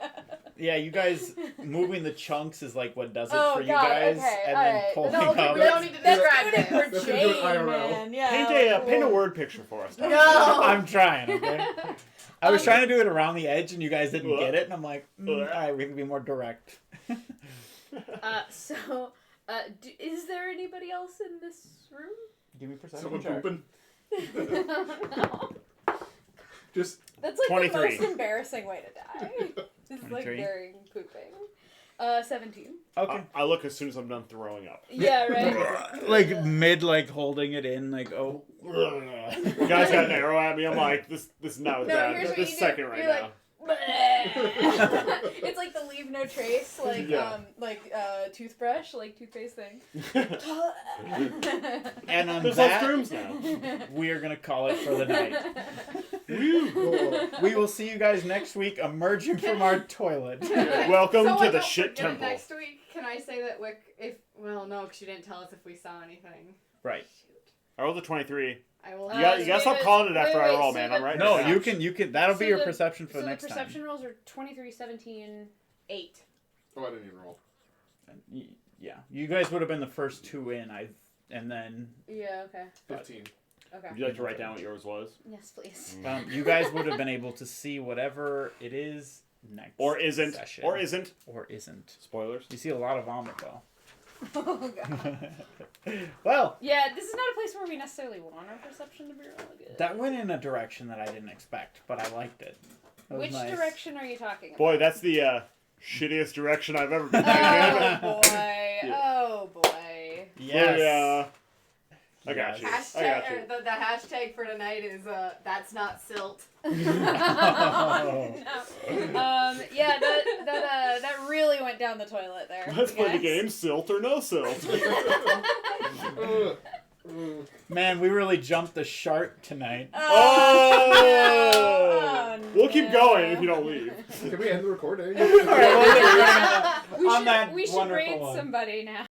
Yeah, you guys moving the chunks is like what does it Oh, for you God, guys, okay, and alright. then pulling No, up. we don't need to That's describe good for That's gonna do it Jane, IRL. man. Yeah. Paint a word picture for us. No. I'm trying. Okay. I was trying to do it around the edge, and you guys didn't get it, and I'm like, all right, we can be more direct. So, is there anybody else in this room? Give me a perception Someone check. pooping. No. Just That's like 23. the most embarrassing way to die. It's like 23. during pooping. 17. Okay. I look as soon as I'm done throwing up. Yeah, right? Like mid, like holding it in, like oh. You guys got an arrow at me. I'm like, this is not No, bad. here's what This you do. second right You're now. It's like the leave no trace, like Yeah. toothbrush, like toothpaste thing. And on There's that, less rooms now. we are gonna call it for the night. oh, We will see you guys next week, emerging from our toilet. Welcome So to what, the don't shit forget temple. Next week, can I say that Wick, no, because you didn't tell us if we saw anything. Right. I rolled a 23. I will You gotta stop calling it after I roll, man. I'm right. No, now. you can. That'll be So your the- perception for So the the next perception rolls are 23, 17, 8. oh, I didn't even roll. time. Yeah, you guys would have been the first 2 in, and then Yeah, okay. 15. Okay. Would you like to write down what yours was? Yes, please. You guys would have been able to see whatever it is next Or isn't. session. Or isn't. Or isn't. Spoilers. You see a lot of vomit, though. Oh god. Well, Yeah, this is not a place where we necessarily want our perception to be really good. that went in a direction that I didn't expect, but I liked it. That was Which nice. direction are you talking about? Boy, that's the shittiest direction I've ever been Oh taken. boy. Oh boy. Yes. Yeah. I got you. Hashtag, I got you. the hashtag for tonight is that's not silt. No. Yeah, that really went down the toilet there. Let's play the guys. game, silt or no silt. Man, we really jumped the shark tonight. Oh! Oh, We'll keep no. going if you don't leave. Can we end the recording? All right, well, We on should, that we should wonderful raid one. somebody now.